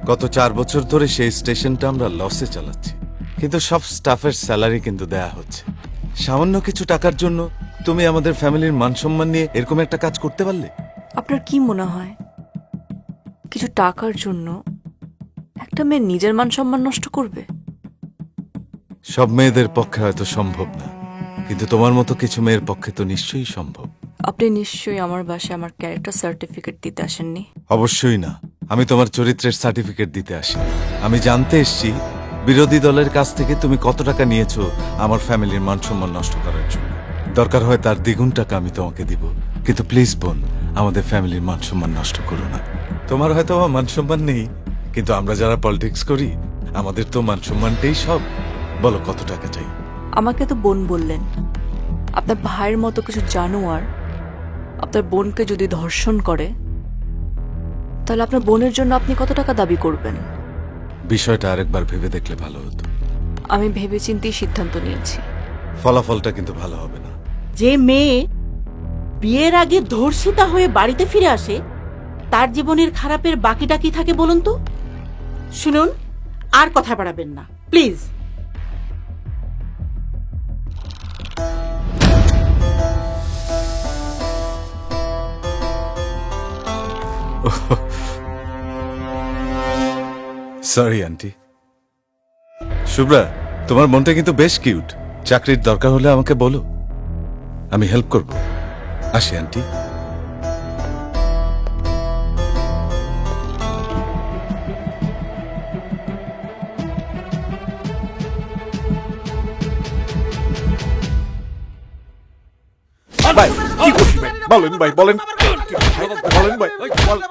গত 4 বছর ধরে সেই স্টেশনটা আমরা লসে চালাচ্ছি, কিন্তু সব স্টাফের স্যালারি কিন্তু দেয়া হচ্ছে। সামান্য কিছু টাকার জন্য তুমি আমাদের ফ্যামিলির মানসম্মান নিয়ে এরকম একটা কাজ করতে পারলে? আপনার কি মনে হয় কিছু টাকার জন্য একটা মেয়ে নিজের মান সম্মান নষ্ট করবে? সব মেয়েদের পক্ষে হয়তো সম্ভব না, কিন্তু তোমার মতো কিছু মেয়ের পক্ষে তো নিশ্চয়ই সম্ভব। আপনি নিশ্চয়ই আমার বাসায় আমার ক্যারেক্টার সার্টিফিকেট দিতে আসেননি। অবশ্যই না, আমি তোমার চরিত্রের সার্টিফিকেট দিতে আসি। আমি জানতে এসেছি বিরোধী দলের কাছ থেকে তুমি কত টাকা নিয়েছো আমার ফ্যামিলির মান সম্মান নষ্ট করার জন্য। দরকার হয় তার দ্বিগুণ টাকা আমি তোমাকে দিব, কিন্তু প্লিজ বোন, আমাদের ফ্যামিলির মান সম্মান নষ্ট করো না। তোমার হয়তো আমার মান সম্মান নেই, কিন্তু আমরা যারা পলিটিক্স করি আমাদের তো মান সম্মানটাই সব। বলো কত টাকা চাই? আমাকে তো বোন বললেন, আপনার ভাইয়ের মতো কিছু জানোয়ার আপনার বোনকে যদি ধর্ষণ করে, তাহলে আপনার বোনের জন্য আপনি কত টাকা দাবি করবেন? বিষয়টা আরেকবার ভেবে দেখলে ভালো হতো। আমি ভেবেচিন্তেই সিদ্ধান্ত নিয়েছি। ফলাফলটা কিন্তু ভালো হবে না। যে মেয়ে বিয়ের আগে ধর্ষিতা হয়ে বাড়িতে ফিরে আসে, তার জীবনের খারাপের বাকিটা কি থাকে বলুন তো? শুনুন, আর কথা বাড়াবেন না প্লিজ। Sorry aunty. শুভ্রা, তোমার মনটা কিন্তু বেশ কিউট। চাকরির দরকার হলে আমাকে বলো, আমি হেল্প করব। আসি আন্টি। ভাই কি করছি ভাই? বলেন ভাই, বলেন বলেন ভাই,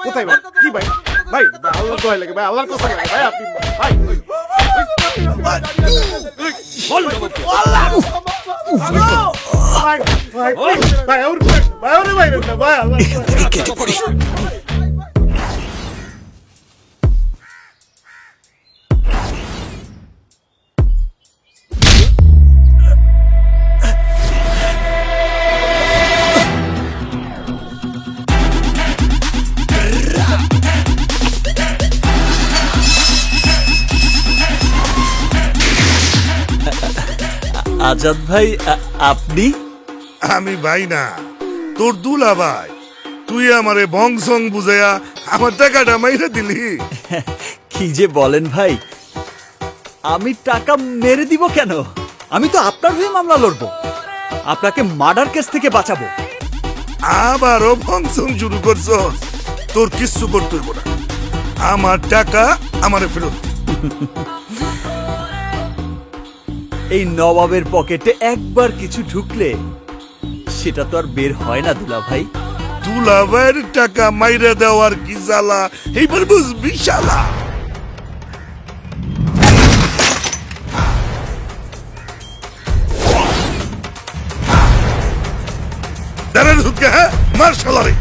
কোথায় ভাই? কি ভাই? ভাই আল্লাহ দোহাই লাগে ভাই, আল্লাহর কসম লাগে ভাই, আপনি ভাই আজাদ ভাই, আপনি? আমি ভাই না, তোর দুলা ভাই। তুই আমারে বংশং বুঝাইয়া আমার টাকাটা মাইরা দিলি। কি যে বলেন ভাই, আমি টাকা মেরে দিব কেন? আমি তো আপনার হয়ে মামলা লড়বো, আপনাকে মার্ডার কেস থেকে বাঁচাবো। আবারও বংশং শুরু করছ। তোর কিচ্ছু করতে হইব না, আমার টাকা আমারে ফেরত। এই নবাবের পকেটে একবার কিছু ঢুকলে সেটা তো আর বের হয় না দুলা ভাই। দুলা ভাইয়ের টাকা মাইরা দেওয়ার কি জ্বালা এইবার বুঝবি শালা। দাঁড়ান ঢুকে, হ্যাঁ মার শালারে।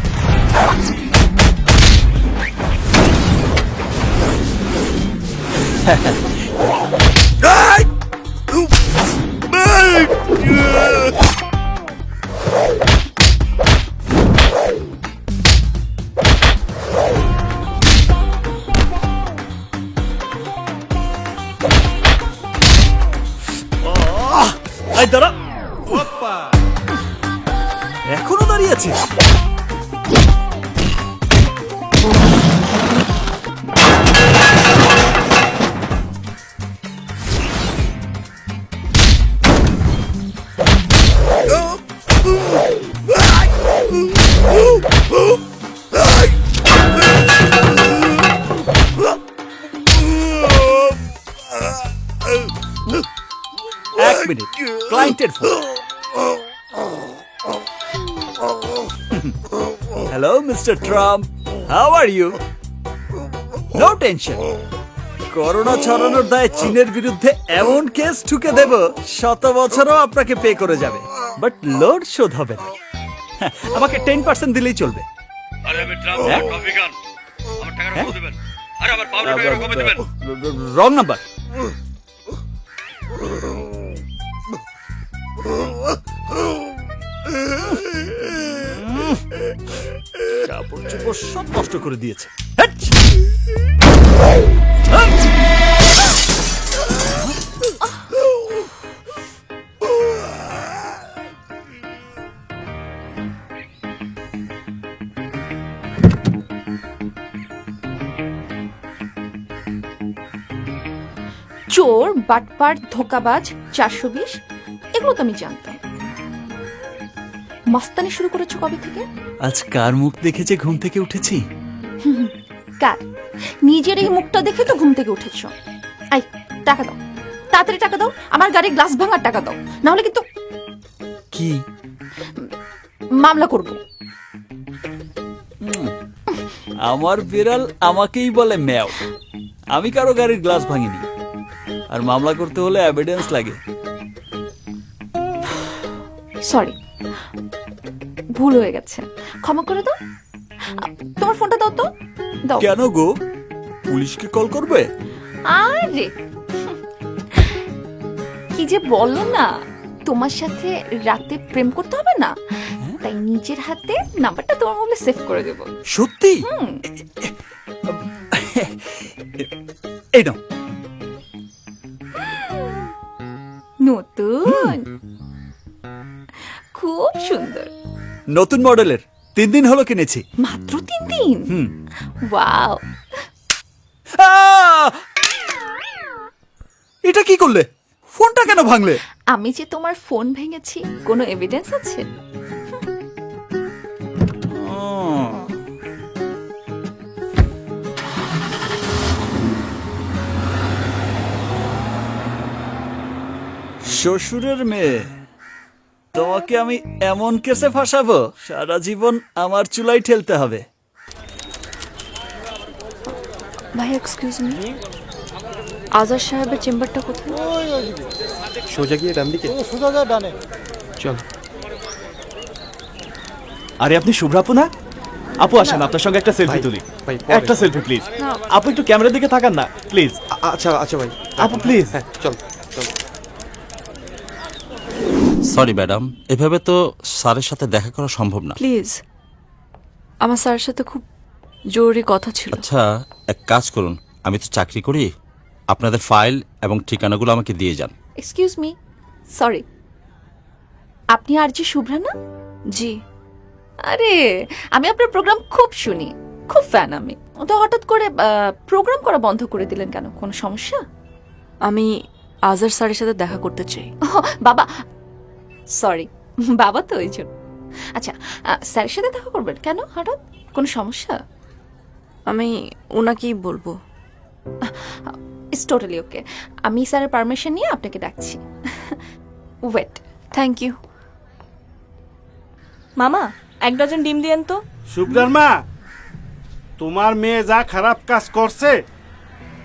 দাঁড়া, এখনো দাঁড়িয়ে আছিস? এক মিনিট, ক্লায়েন্টের phone. Hello mister Trump, how are you? No tension, corona ছড়ানোর দায়ে চীনের বিরুদ্ধে এমন কেস ঠুকে দেব 100 বছরও আপনাকে পে করে যাবে, বাট লোড শোধ হবে না। আমাকে 10% দিলেই চলবে। Wrong number. কাপড় চোপড় সব নষ্ট করে দিয়েছে। চোর, বাটপার, ধোকাবাজ, 420 এগুলো তো আমি জানতাম। মাস্তানি শুরু করেছো কবে থেকে? আজ কার মুখ দেখে যে ঘুম থেকে উঠেছি? কার? নিজের এই মুখটা দেখে তো ঘুম থেকে উঠেছো। আই, টাকা দাও, তাড়াতাড়ি টাকা দাও, আমার গাড়ির গ্লাস ভাঙার টাকা দাও, না হলে কিন্তু কি মামলা করব। আমার বিড়াল আমাকেই বলে ম্যাও। আমি কারো গাড়ির গ্লাস ভাঙিনি, আর মামলা করতে হলে এভিডেন্স লাগে। সরি, ভুল হয়ে গেছে, ক্ষমা করে দাও। তোমার ফোনটা দাও তো, দাও। কেন গো, পুলিশকে কল করবে? আরে কি যে বলো না, তোমার সাথে রাতে প্রেম করতে হবে না, তাই নিজের হাতে নাম্বারটা তোমার মোবাইলে সেভ করে দেব। সত্যি? এই নাও। নতুন, খুব সুন্দর। নতুন মডেলের, 3 দিন হলো কিনেছি। মাত্র 3 দিন? ওয়াও। এটা কি করলে? ফোনটা কেন ভাঙলে? আমি যে তোমার ফোন ভেঙেছি কোনো এভিডেন্স আছে? শ্বশুরের মেয়ে, তোমাকে আমি এমন কেসে ফাঁসাবো সারা জীবন আমার চুলাই ঠেলতে হবে। ভাই এক্সকিউজ মি, আজাদ সাহেবের চেম্বারটা কোথায়? সোজা গিয়ে ডান দিকে। চল। আরে আপনি শুভ্রাপু না? আপু আসেন, আপনার সঙ্গে একটা সেলফি তুলি। ভাই, একটা সেলফি প্লিজ। না। আপু একটু ক্যামেরার দিকে তাকান না প্লিজ। আচ্ছা আচ্ছা ভাই, আপু প্লিজ। হ্যাঁ চল চল। সরি ম্যাডাম, এভাবে তো স্যারের সাথে দেখা করা সম্ভব না। প্লিজ, আমার স্যারের সাথে খুব জরুরি কথা ছিল। আচ্ছা, এক কাজ করুন, আমি তো চাকরি করি, আপনাদের ফাইল এবং ঠিকানাগুলো আমাকে দিয়ে যান। এক্সকিউজ মি, সরি, আপনি আর জি শুভ্রা না? জি। আরে আমি আপনার প্রোগ্রাম খুব শুনি, খুব ফ্যান আমি। তো হঠাৎ করে প্রোগ্রাম করা বন্ধ করে দিলেন কেন? কোনো সমস্যা? আমি আজাদ স্যারের সাথে দেখা করতে চাই। বাবা, সরি, বাবা তো ওই জন্য। আচ্ছা, স্যারের সাথে দেখা করবেন কেন হঠাৎ? কোনো সমস্যা? আমি ওনাকেই বলবো। ইটস টোটালি ওকে, আমি স্যারের পারমিশন নিয়ে আপনাকে ডাকছি। ওয়েট। Thank you. মামা, 1 ডজন ডিম দিয়েন তো। শুভ্রার মা, তোমার মেয়ে যা খারাপ কাজ করছে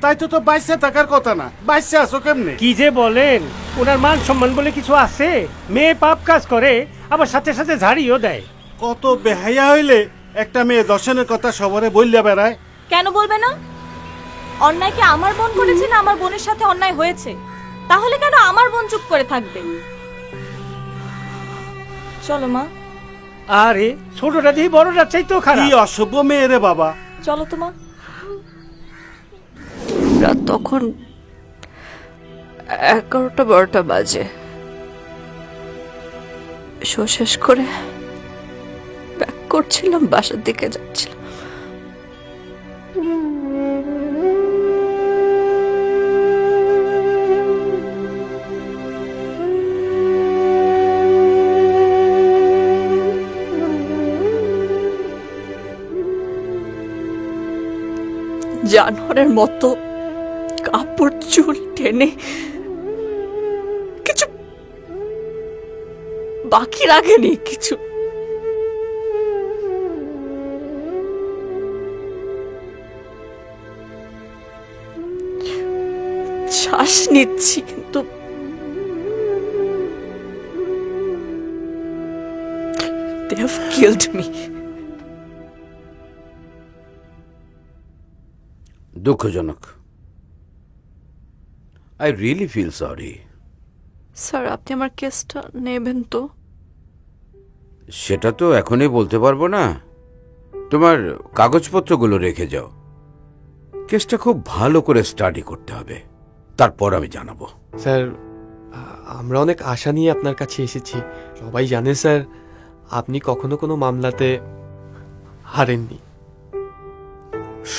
তাই তো বাইসে থাকার কথা না। বাইসে আছো কেমনে? কি যে বলেন, ওনার মান সম্মান বলে কিছু আছে? মেয়ে পাপ কাজ করে আবার সাথে সাথে ঝাড়িও দেয়। কত বেহাইয়া হইলে একটা মেয়ে দর্শনের কথা সবরে বললে বেড়ায়। কেন বলবে না? অন্যায় কি আমার বোন করেছে না আমার বোনের সাথে অন্যায় হয়েছে? তাহলে কেন আমার বোন চুপ করে থাকবে? চলো মা। আরে ছোটটা দিয়ে বড়টা চাইতেও কি খারাপ। অসভ্য মেয়ে রে বাবা। চলো তো মা। রাত তখন 11টা-12টা বাজে। শো শেষ করে ব্যাক করছিলাম, বাসার দিকে যাচ্ছিলাম। জানোয়ারের মতো কাপড় চুল টেনে কিছু বাকি রাখেনি, কিছু শ্বাস নিচ্ছি কিন্তু they have killed me. দুঃখজনক। I really feel sorry. Sir, আপনি আমার কেসটা নেবেন তো? সেটা তো এখনই বলতে পারবো না। তোমার কাগজপত্রগুলো রেখে যাও। কেসটা খুব ভালো করে স্টাডি করতে হবে, তারপর আমি জানাবো। স্যার, আমরা অনেক আশা নিয়ে আপনার কাছে এসেছি। সবাই জানে স্যার, আপনি কখনো কোনো মামলাতে হারেননি।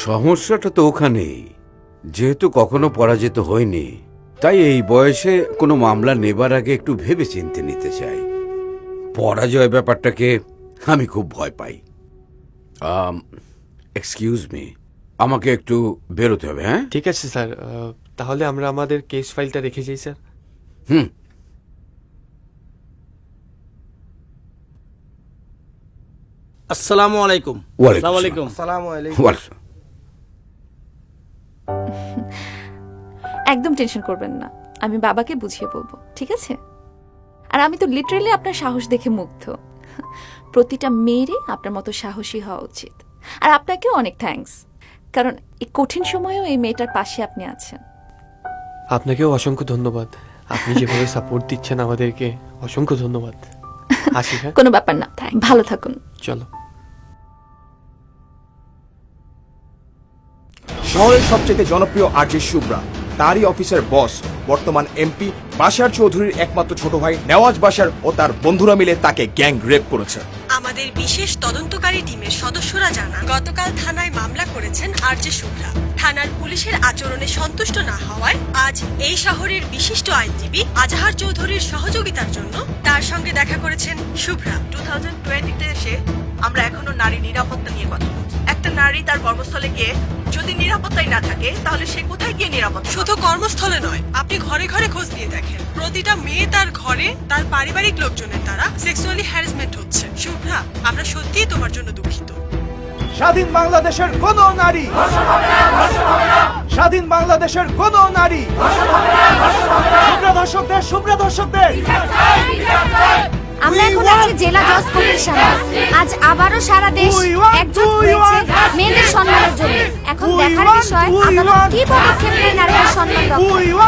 সমস্যাটা তো ওখানেই, যেহেতু কখনো পরাজিত হয়নি তাই এই বয়সে কোনো মামলা নেবার আগে একটু ভেবে চিন্তে নিতে চাই। পরাজয় ব্যাপারটাকে আমি খুব ভয় পাই। এক্সকিউজ মি, আমাকে একটু বেরোতে হবে। হ্যাঁ, ঠিক আছে স্যার, তাহলে আমরা আমাদের কেস ফাইলটা রেখে যাই স্যার। হুম। আসসালামু আলাইকুম। ওয়ালাইকুম আসসালামু আলাইকুম। ওয়ালাইকুম। একদম টেনশন করবেন না, আমি বাবাকে বুঝিয়ে বলবো, ঠিক আছে? আর আমি তো লিটারালি আপনার সাহস দেখে মুগ্ধ। প্রতিটা মেয়েরই আপনার মতো সাহসী হওয়া উচিত। আর আপনাকেও অনেক থ্যাঙ্কস, কারণ এই কঠিন সময়েও এই মেয়েটার পাশে আপনি আছেন। আপনাকেও অসংখ্য ধন্যবাদ, আপনি যেভাবে সাপোর্ট দিচ্ছেন আমাদেরকে, অসংখ্য ধন্যবাদ। আসি হ্যাঁ? কোনো ব্যাপার না, ভালো থাকুন। চলো। শহরের সবচেয়ে জনপ্রিয় আরজে শুভ্রা, তারই অফিসের বস, বর্তমান এমপি বাশার চৌধুরীর একমাত্র ছোট ভাই নেওয়াজ বাশার ও তার বন্ধুরা মিলে তাকে গ্যাং রেপ করেছে। আমাদের বিশেষ তদন্তকারী টিমের সদস্যরা জানান, গতকাল থানায় মামলা করেছেন আরজে শুভ্রা। থানার পুলিশের আচরণে সন্তুষ্ট না হওয়ায় আজ এই শহরের বিশিষ্ট আইনজীবী আজাহার চৌধুরীর সহযোগিতার জন্য তার সঙ্গে দেখা করেছেন শুভ্রা। 2020-তে এসে আমরা এখনো নারী নিরাপত্তা নিয়ে কথা বলছি। একটা নারী তার কর্মস্থলে গিয়ে যদি নিরাপত্তাই না থাকে, তাহলে সে কোথায় গিয়ে নিরাপত্তা? শুধু কর্মস্থলে নয়, আপনি ঘরে ঘরে খোঁজ নিয়ে দেখেন, প্রতিটা মেয়ে তার ঘরে তার পারিবারিক লোকজনের দ্বারা সেক্সুয়ালি হ্যারাসমেন্ট হচ্ছে। শুভ্রা, আমরা সত্যিই তোমার জন্য দুঃখিত। স্বাধীন বাংলাদেশের কোন নারী, স্বাধীন বাংলাদেশের কোন নারী, শুভ্রা ধর্ষকদের, শুভ্রা ধর্ষকদের। আমরা এখন আছি জেলা জজ কোর্টের সামনে। আজ আবারও সারা দেশ একজোট হয়েছে মেয়েদের সম্মানের জন্য। এখন দেখার বিষয় আদালত কি পদক্ষেপ নেয় নারীদের সম্মান রক্ষায়।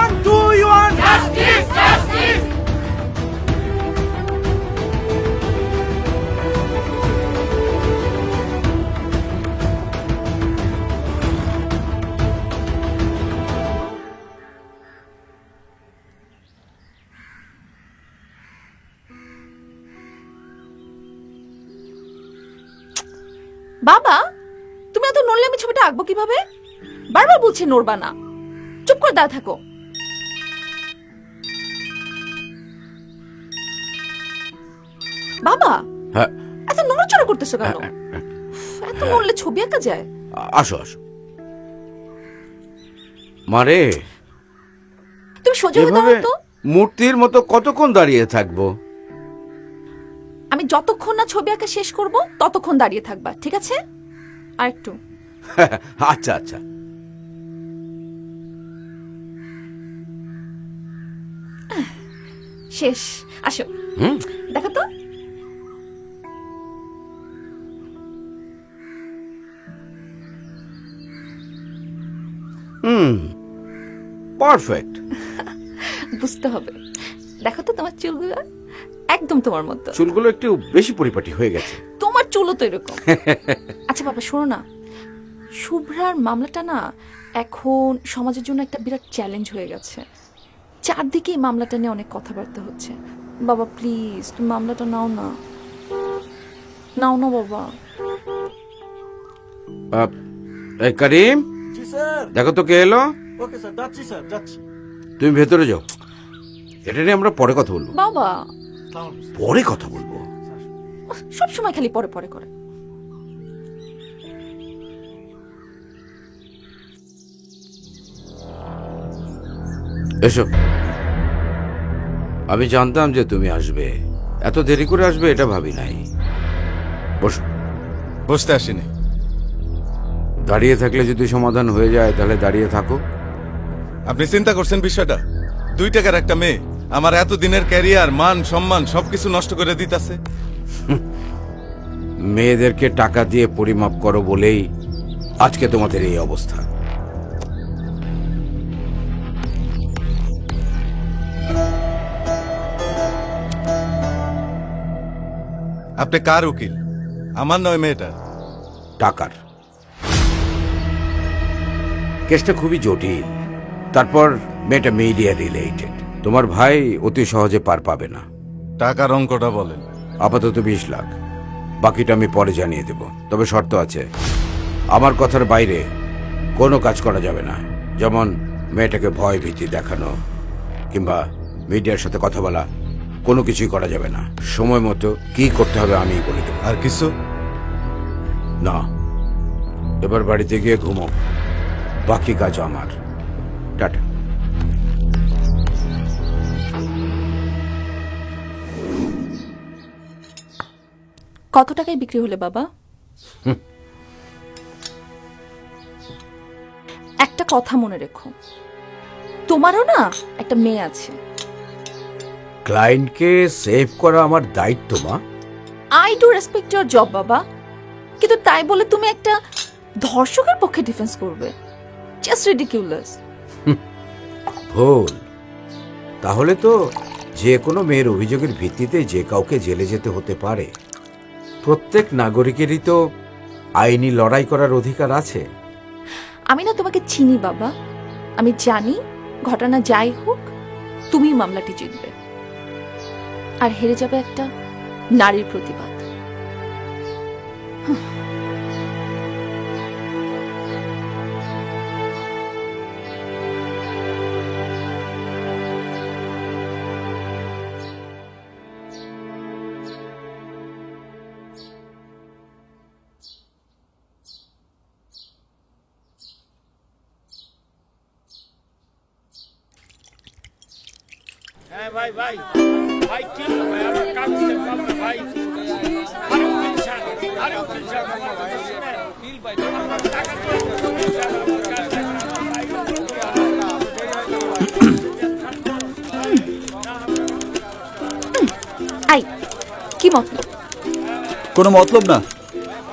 বাবা, তুমি এত নড়লে আমি ছবিটা আঁকবো কিভাবে? বারবার বলছে নড়বা না, চুপ করে দাঁড়া থাকো। বাবা, হ্যাঁ, এত নড়াচড়া করতেছো কেন? এত নড়লে ছবি আঁকা যায়? আসো আসো। মারে, তুমি সোজা হয়ে দাঁড়াও তো। মূর্তির মতো কতক্ষণ দাঁড়িয়ে থাকবো? আমি যতক্ষণ না ছবি আঁকা শেষ করব ততক্ষণ দাঁড়িয়ে থাকবা, ঠিক আছে? আর একটু। আচ্ছা আচ্ছা। শেষ। আসো, দেখো তো। পারফেক্ট। বুঝতে হবে। দেখো তো তোমার চুলগুলো একদম তোমার মতো। চুলগুলো একটু বেশি পরিপাটি হয়ে গেছে। তোমার চুলও তো এরকম। আচ্ছা বাবা, শোনো না, শুভ্রার মামলাটা না এখন সমাজের জন্য একটা বিরাট চ্যালেঞ্জ হয়ে গেছে। চারদিকে এই মামলাটা নিয়ে অনেক কথাবার্তা হচ্ছে। বাবা প্লিজ, তুমি মামলাটা নাও না, নাও না বাবা। এই করিম, জি স্যার। দেখো তো কে এলো। ওকে স্যার, যাচ্ছি স্যার, যাচ্ছি। তুমি ভেতরে যাও, এটা নিয়ে আমরা পরে কথা বলবো। বাবা, পরে কথা বলবো। সব সময় খালি পরে পরে করে। এসো। আমি জানতাম যে তুমি আসবে, এত দেরি করে আসবে এটা ভাবি নাই। বসো। বসতে আসিনি। দাঁড়িয়ে থাকলে যদি সমাধান হয়ে যায় তাহলে দাঁড়িয়ে থাকো। আপনি চিন্তা করছেন বিষয়টা? 2 টাকার একটা মেয়ে আমার এত দিনের ক্যারিয়ার, মান সম্মান সবকিছু নষ্ট করে দিতেছে। মেয়েদেরকে টাকা দিয়ে পরিমাপ করো বলেই আজকে তোমাদের এই অবস্থা। আপনি কার উকিল? আমার নয় মেয়েটার। টাকার কেসটা খুবই জটিল। তারপর মেয়েটা মিডিয়া রিলেটেড। তোমার ভাই অতি সহজে পার পাবে না। টাকার অঙ্কটা বলেন। আপাতত 20 লাখ, বাকিটা আমি পরে জানিয়ে দেব। তবে শর্ত আছে, আমার কথার বাইরে কোনো কাজ করা যাবে না। যেমন মেয়েটাকে ভয় ভীতি দেখানো, কিংবা মিডিয়ার সাথে কথা বলা কোনো কিছুই করা যাবে না। সময় মতো কি করতে হবে আমি বলে দেব। আর কিছু না, এবার বাড়িতে গিয়ে ঘুমো, বাকি কাজ আমার। টাটা। কত টাকায় বিক্রি হলে বাবা? একটা কথা মনে রেখো, তোমারও না একটা মেয়ে আছে। ক্লায়েন্টকে সেভ করা আমার দায়িত্ব, মা। I do respect your job বাবা, কিন্তু তাই বলে তুমি একটা ধর্ষকের পক্ষে ডিফেন্স করবে? Just ridiculous. ভুল। তাহলে তো যে কোনো মেয়ের অভিযোগের ভিত্তিতে যে কাউকে জেলে যেতে হতে পারে। প্রত্যেক নাগরিকেরই তো আইনি লড়াই করার অধিকার আছে। আমি না তোমাকে চিনি বাবা, আমি জানি ঘটনা যাই হোক তুমি মামলাটি জিতবে, আর হেরে যাবে একটা নারীর প্রতিবাদ। ভাই ভাই ভাই কি ভাই আমার কাজ করতে পারবে ভাই আরে টেনশন আরে টেনশন ফিল ভাই আই কি মতলব? কোনো মতলব না,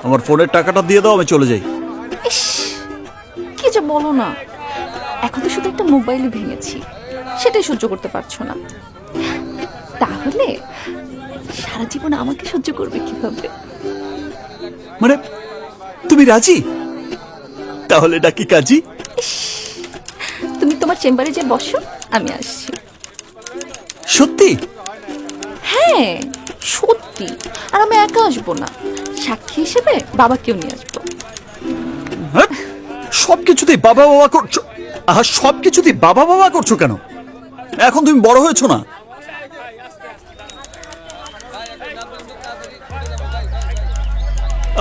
আমার ফোনের টাকাটা দিয়ে দাও, আমি চলে যাই। ইস, কি যে বলো না, এখন তো শুধু একটা মোবাইলই ভেঙেছি, সেটাই সহ্য করতে পারছো না, তাহলে সারা জীবন আমাকে সহ্য করবে কিভাবে? মানে তুমি রাজি? তাহলে ডাকি কাজী। তুমি তোমার চেম্বারে যে বসো, আমি আসছি। সত্যি? হ্যাঁ সত্যি, আর আমি একা আসবো না, সাক্ষী হিসেবে বাবাকেও নিয়ে আসবো। সবকিছুতেই বাবা বাবা করছো। আহা, সবকিছুতেই বাবা বাবা করছো কেন? এখন তুমি বড় হয়েছো না?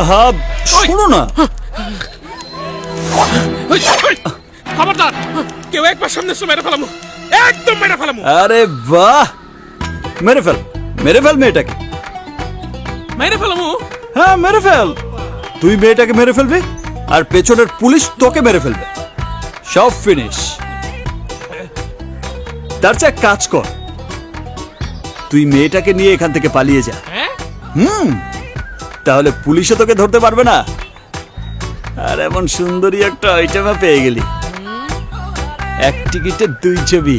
আহা শোনো না, খবরদার কেউ একবার সামনে এসে মেরে ফেলামু, একদম মেরে ফেলামু। আরে বাহ, মেরে ফেল, মেরে ফেল মেয়েটাকে। মেরে ফেলামু? হ্যাঁ মেরে ফেল। তুই মেয়েটাকে মেরে ফেলবি আর পেছনের পুলিশ তোকে মেরে ফেলবে, সব ফিনিশ। তার চেয়ে এক কাজ কর, তুই মেয়েটাকে নিয়ে এখান থেকে পালিয়ে যা। তাহলে পুলিশও তোকে ধরতে পারবে না, আর এমন সুন্দরী একটা আইটেমা পেয়ে গেলি, এক টিকিটে 2 ছবি।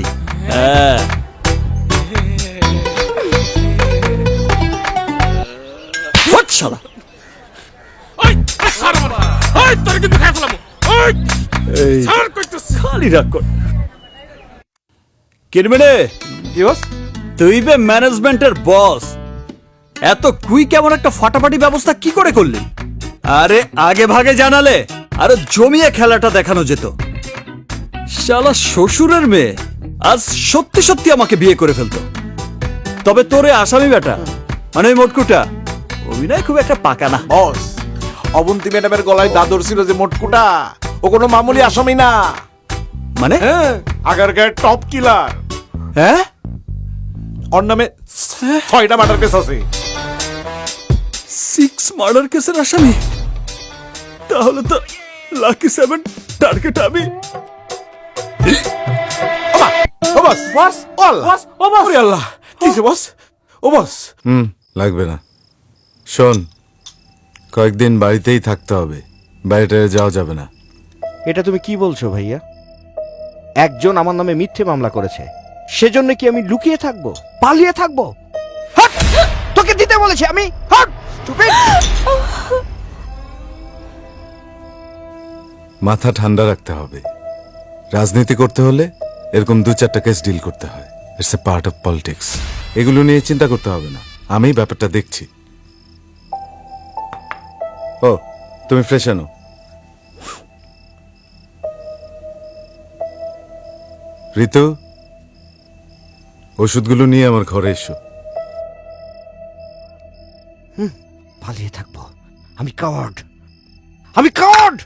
হ্যাঁ শালা, খালি রাগ কর। কিরমিনে, তুই বে ম্যানেজমেন্টের বস, এত কুইক এমন একটা ফাটাফাটি ব্যবস্থা কি করে করলি? আরে আগে ভাগে জানালে আরো জমিয়ে খেলাটা দেখানো যেত। শালা শ্বশুরের মেয়ে আজ সত্যি সত্যি আমাকে বিয়ে করে ফেলতো। তবে তোরে আসামি বেটা, মানে ওই মোটকুটা, অভিনয় খুব একটা পাকা না। বস, অবন্তী ম্যাডামের গলায় দাদর ছিল যে মোটকুটা, ও কোনো মামুলি আসামি না। মানে? হ্যাঁ, আগারগাঁয়ের টপ কিলার। হ্যাঁ, ওর নামে 6টা মার্ডার কেস আছে। 6 মার্ডার কেসের আসামি? তাহলে তো লাকি 7 টার্গেট আমি। ও বস, বস, ও আল্লাহ, বস, ও বস, ওরে আল্লাহ, কিসে বস? ও বস, লাগবে না। শোন, কয়েকদিন বাড়িতেই থাকতে হবে, বাইরে যাওয়া যাবে না। এটা তুমি কি বলছো ভাইয়া? একজন আমার নামে মিথ্যে মামলা করেছে, সেজন্য কি আমি লুকিয়ে থাকবো, পালিয়ে থাকবো? হাট! তোকে দিতে বলেছি আমি। হাট! স্টুপিড! মাথা ঠান্ডা রাখতে হবে। রাজনীতি করতে হলে এরকম 2-4টা কেস ডিল করতে হয়। It's a part of politics. এগুলো নিয়ে চিন্তা করতে হবে না, আমি ব্যাপারটা দেখছি। ও, তুমি ফ্রেশ আনো। ঋতু, ওষুধগুলো নিয়ে আমার ঘরে এসো। পালিয়ে থাকবো? আমি কাওয়ার্ড, আমি কাওয়ার্ড।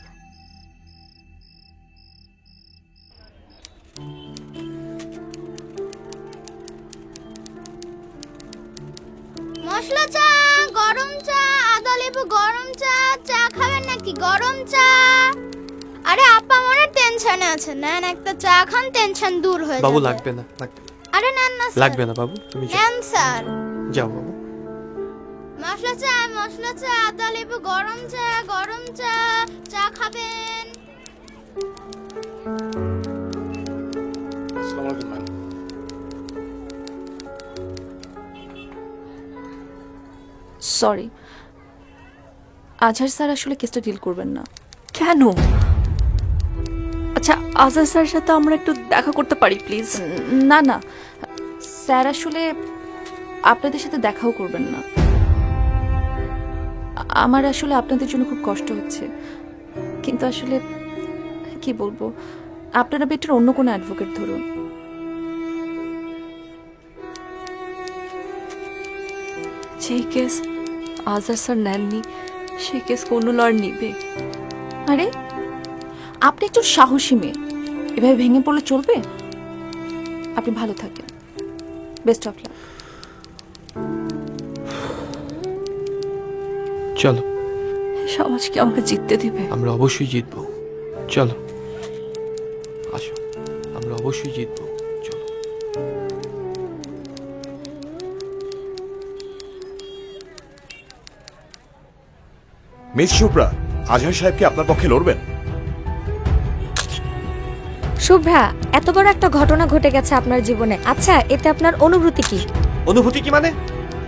মশলা চা, গরম চা, আদা লেবু গরম চা, চা খাবেন নাকি গরম চা? আরে আপা মনে টেনশনে আছে, নেন একটা চা খান, টেনশন দূর হয়ে যাবে। বাবু লাগবে না, লাগবে না। আরে নেন না স্যার। লাগবে না বাবু, তুমি যাও। নেন স্যার। যাও বাবু। মশলা চা, আদা লেবু গরম চা, গরম চা, চা খাবেন? আসসালামু আলাইকুম ম্যাম। সরি, আজহার স্যার আসলে কেসটা ডিল করবেন না। কেন? আচ্ছা, আজহার স্যারের সাথে আমরা একটু দেখা করতে পারি প্লিজ? না না, স্যার আসলে আপনাদের সাথে দেখাও করবেন না। আমার আসলে আপনাদের জন্য খুব কষ্ট হচ্ছে, কিন্তু আসলে কি বলবো, আপনারা বেটার অন্য কোনো অ্যাডভোকেট ধরুন। যেই কেস আজহার স্যার নেননি সেই কেস কোনো লয়ার নিবে? আরে আপনি একজন সাহসী মেয়ে, এভাবে ভেঙে পড়লে চলবে? আপনি ভালো থাকেন, বেস্ট অফ লাক। চলো, সমাজ কি আমাকে জিততে দিবে? আমরা অবশ্যই জিতবো। চলো আসো, আমরা অবশ্যই জিতবো। চলো। মিস শুভ্রা, আজহার সাহেব কি আপনার পক্ষে লড়বেন? শুভ্রা, এত বড় একটা ঘটনা ঘটে গেছে আপনার জীবনে, আচ্ছা এতে আপনার অনুভূতি কি? অনুভূতি কি মানে?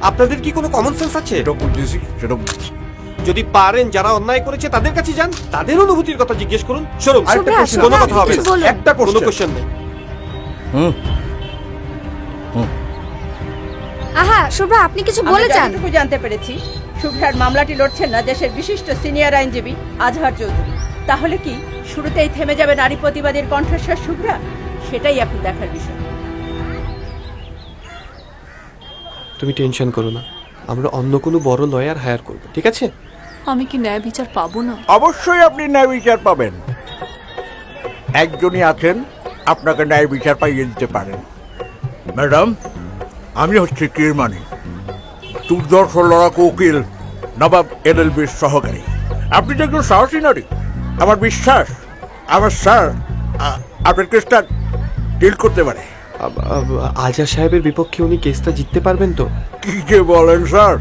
আপনাদের কি কোনো কমন সেন্স আছে? এটা বুঝেছি, সেটা যদি পারেন যারা অন্যায় করেছে তাদের কাছে যান, তাদের অনুভূতির কথা জিজ্ঞেস করুন। শুনুন, শুভ্রা, কোনো শুভ্রা, কথা হবে কিছু না, বলুন। একটা কোনো কোশ্চেন নেই। আহা শুভ্রা, আপনি কিছু বলে যান। যতটুকু জানতে পেরেছি, শুভ্রার মামলাটি লড়ছেন না দেশের বিশিষ্ট সিনিয়র আইনজীবী আজহার চৌধুরী। তাহলে কি শুরুতেই থেমে যাবে নারী প্রতিবাদের কণ্ঠস্বর শুভ্রা? সেটাই এখন দেখার বিষয়। তুমি টেনশন করো না, আমরা অন্য কোনো বড় লয়ার হায়ার করব, ঠিক আছে? আমি কি ন্যায় বিচার পাবো না? অবশ্যই আপনি ন্যায় বিচার পাবেন। একজনই আছেন আপনাকে ন্যায় বিচার পাইয়ে দিতে পারেন। ম্যাডাম, আমি হচ্ছি কিরমানি, দুর্দর্শ লড়াকু উকিল নবাব এলএলবির সহকারী। আপনি তো একজন সাহসী নারী, আমার বিশ্বাস আমার স্যার আপনার কেসটা ডিল করতে পারে। আজহার সাহেবের বিপক্ষে উনি কেসটা জিততে পারবেন তো? কি যে বলেন স্যার,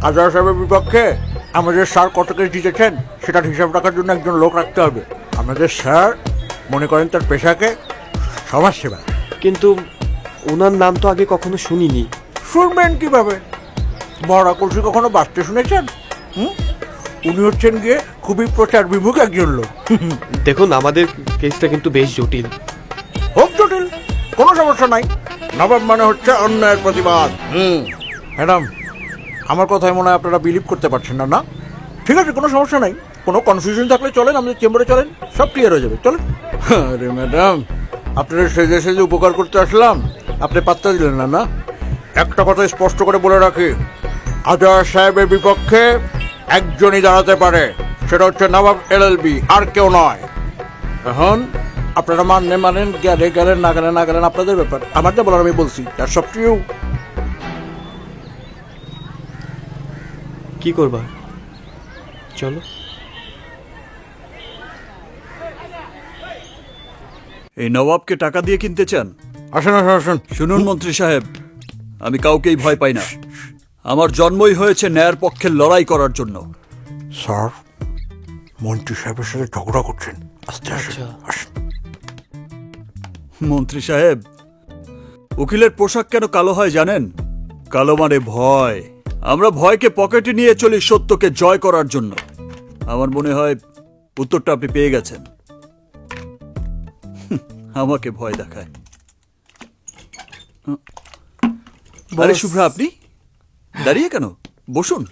আজহার সাহেবের বিপক্ষে আমাদের স্যার কত কেস জিতেছেন সেটার হিসাব রাখার জন্য একজন লোক রাখতে হবে। আমাদের স্যার মনে করেন তার পেশাকে সমাজসেবা। কিন্তু ওনার নাম তো আগে কখনো শুনিনি। শুনবেন কিভাবে? মরা কলসি কখনো বাঁচতে শুনেছেন? উনি হচ্ছেন গিয়ে খুবই প্রচার বিমুখ একজন লোক। দেখুন, আমাদের কেসটা কিন্তু বেশ জটিল। হোক জটিল, কোনো সমস্যা নাই। নবাব মানে হচ্ছে অন্যায়ের প্রতিবাদ। ম্যাডাম, আমার কথায় মনে হয় আপনারা বিলিভ করতে পারছেন না, না? ঠিক আছে, কোনো সমস্যা নাই। কোনো কনফিউশন থাকলে চলেন, আমাদের চেম্বারে চলেন, সব ক্লিয়ার হয়ে যাবে। চলেন। আরে ম্যাডাম, আপনারা সেজে সেজে উপকার করতে আসলাম, আপনি পাত্তা দিলেন না, না? একটা কথা স্পষ্ট করে বলে রাখি, আজহার সাহেবের বিপক্ষে একজনই দাঁড়াতে পারে, সেটা হচ্ছে নবাব এলএলবি, আর কেউ নয়। এখন আপনারা মানেন, গেলেন না গেলেন আপনাদের ব্যাপার। আমার যা বলার আমি বলছি, তার সব ট্রু। কি করবা? চলো। এই নবাবকে টাকা দিয়ে কিনতে চান? আসেন আসেন আসেন। শুনুন মন্ত্রী সাহেব, আমি কাউকেই ভয় পাই না। আমার জন্মই হয়েছে ন্যায়ের পক্ষে লড়াই করার জন্য। স্যার, মন্ত্রী সাহেবের সাথে ঝগড়া করছেন, আস্তে আসেন। মন্ত্রী সাহেব, উকিলের পোশাক কেন কালো হয় জানেন? কালো মানে ভয়। আমরা ভয়কে পকেটে নিয়ে চলি সত্যকে জয় করার জন্য। আমার মনে হয় উত্তরটা আপনি পেয়ে গেছেন। আমাকে ভয় দেখায়। আরে শুভ্রা, আপনি দাঁড়িয়ে কেন? বসুন।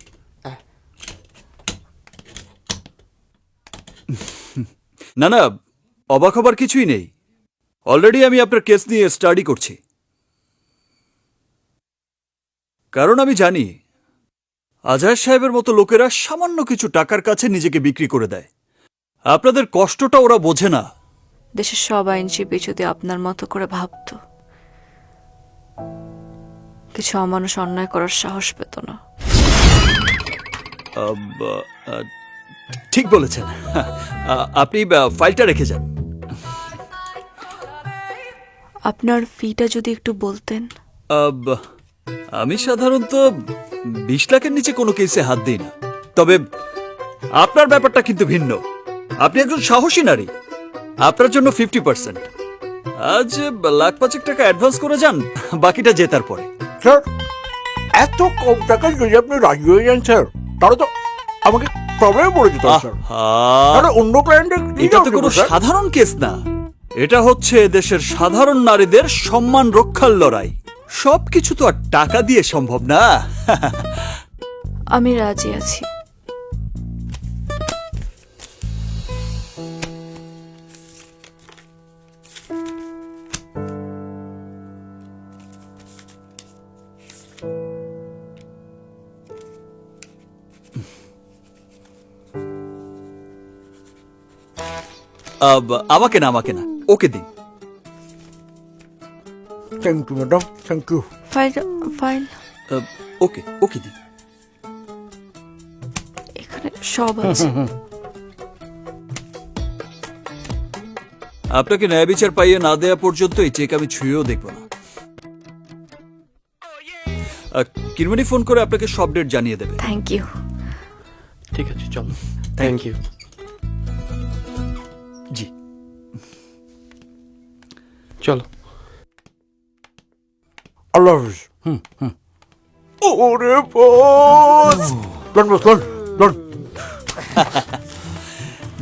না না, অবাক হবার কিছুই নেই। অলরেডি আমি আপনার কেস নিয়ে স্টাডি করছি। কারণ আমি জানি আজহার সাহেবের মতো লোকেরা সামান্য কিছু টাকার কাছে নিজেকে বিক্রি করে দেয়। আপনাদের কষ্টটা ওরা বোঝে না। দেশের সব আইনজীবী যদি আপনার মতো করে ভাবত, কিছু অমানুষ অন্যায় করার সাহস পেত না। ঠিক বলেছেন। আপনি ফাইলটা রেখে যান। আপনার ফিটা যদি একটু বলতেন। আমি সাধারণত 20 লাখের নিচে কোনো কেসে হাত দিই না, তবে আপনার ব্যাপারটা কিন্তু ভিন্ন। আপনি একজন সাহসী নারী, আপনার জন্য 50%। আজ 1,05,000 টাকা অ্যাডভান্স করে যান, বাকিটা জেতার পরে। স্যার, এত কম টাকায় যদি আপনি রাজি হয়ে যান স্যার, তাহলে তো আমাকে প্রবলেমে পড়ে যেত স্যার। তাহলে অন্য ক্লায়েন্টের এটা তো কোনো সাধারণ কেস না, এটা হচ্ছে দেশের সাধারণ নারীদের সম্মান রক্ষার লড়াই। সবকিছু তো আর টাকা দিয়ে সম্ভব না। আমি রাজি আছি। আমাকে না, ওকে দিন। Thank you madam, thank you. File ওকে দিন। এখানে সব আছে। আপনাকে ন্যায় বিচার পাইয়ে না দেয়া পর্যন্ত এই চেক আমি ছুঁয়েও দেখব না। কিরমানি ফোন করে আপনাকে সব ডেট জানিয়ে দেবে। Thank you. ঠিক আছে, চলো। Thank you. জি, চলো। আল্লাহ হাফিজ। ওরে বস, লন।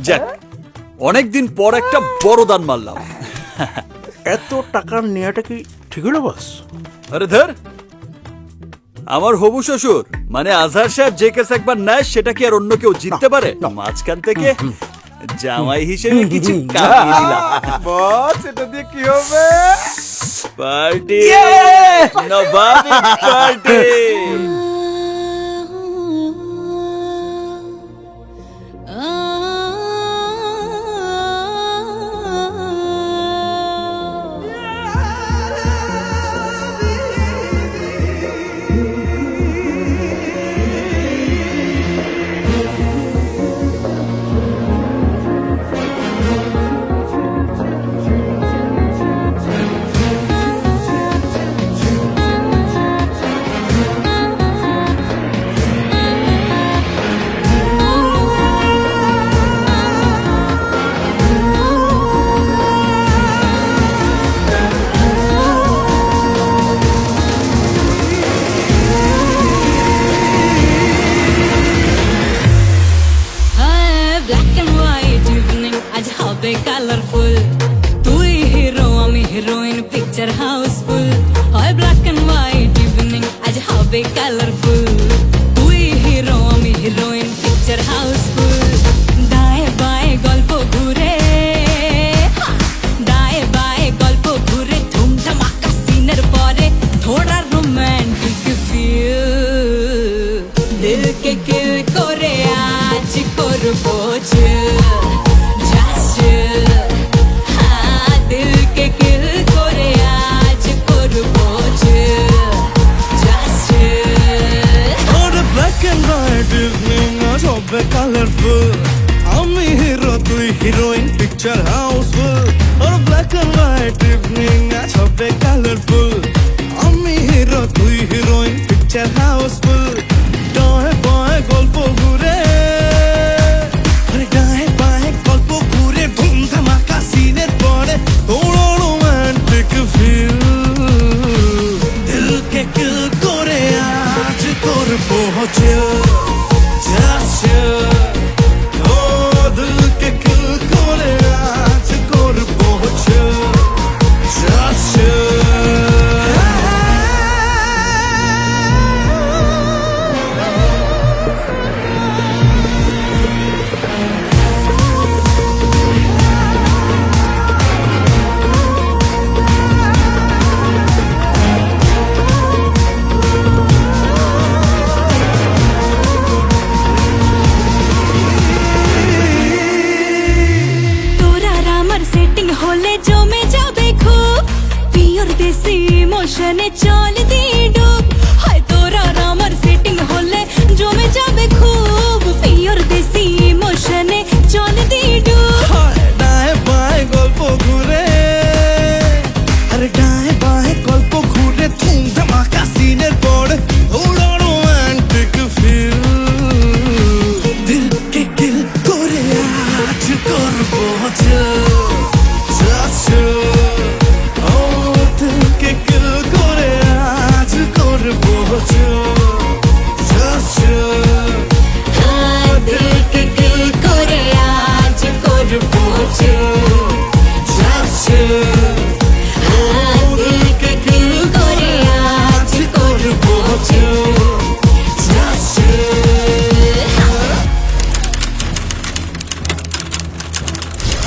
যাক, অনেকদিন পর একটা বড় দান মারলাম। এত টাকার নেওয়াটা কি ঠিক হলো বস? আরে ধর, আমার হবু শ্বশুর মানে আজহার সাহেব যে কেস একবার নেয় সেটা কি আর অন্য কেউ জিততে পারে? মাঝখান থেকে জামাই হিসেবে কিছু কামিয়ে দিলাম। বস, এটা দিয়ে কি হবে? পার্টি, নবাবী পার্টি। কালারফুল, তুই হিরো আমি হিরোইন, পিকচার হাউসফুল। হয় ব্ল্যাক এন্ড হোয়াইট ইভিনিং, আজ হবে কালারফুল। তুই হিরো আমি হিরোইন, পিকচার হাউসফুল। দায়ে বায়ে গল্প ঘুরে, দায়ে বায়ে গল্প ঘুরে, ধুমধামাকা সিনের পরে থোড়া রোমান্টিক ফিল। দিলকে কিল করে আজ করবো চিল। কালারফুল, আমি হিরো তুই হিরোইন, পিকচার হাউসফুল। ওর ব্ল্যাক এন্ড হোয়াইট ইভিনিং, আজ হবে কালারফুল। আমি হিরো তুই হিরোইন, পিকচার হাউসফুল। ডায়ে বায়ে গল্প ঘুরে, ডায়ে বায়ে গল্প ঘুরে, ধুমধামাকা সিনের পরে থোড়া রোমান্টিক ফিল। দিলকে কিল করে আজ করবো চিল। ইমোশনে চল দিয়ে ডুব হয় তোর আর আমার সেটিং হলে জমে যাবে খুব পিওর দেশি ইমোশনে চল দিয়ে ডুব ডায়ে বায়ে গল্প ঘুরে আরে ডায়ে বায়ে গল্প ঘুরে ধুম ধামাকা সিনের পড়ে উড়ো রোমান্টিক ফিল দিল কে দিল করে আজ করবো just ও দিল কে দিল করে আজ করবো just দিল কে দিল করে আজ করবো just দিল কে দিল করে আজ করবো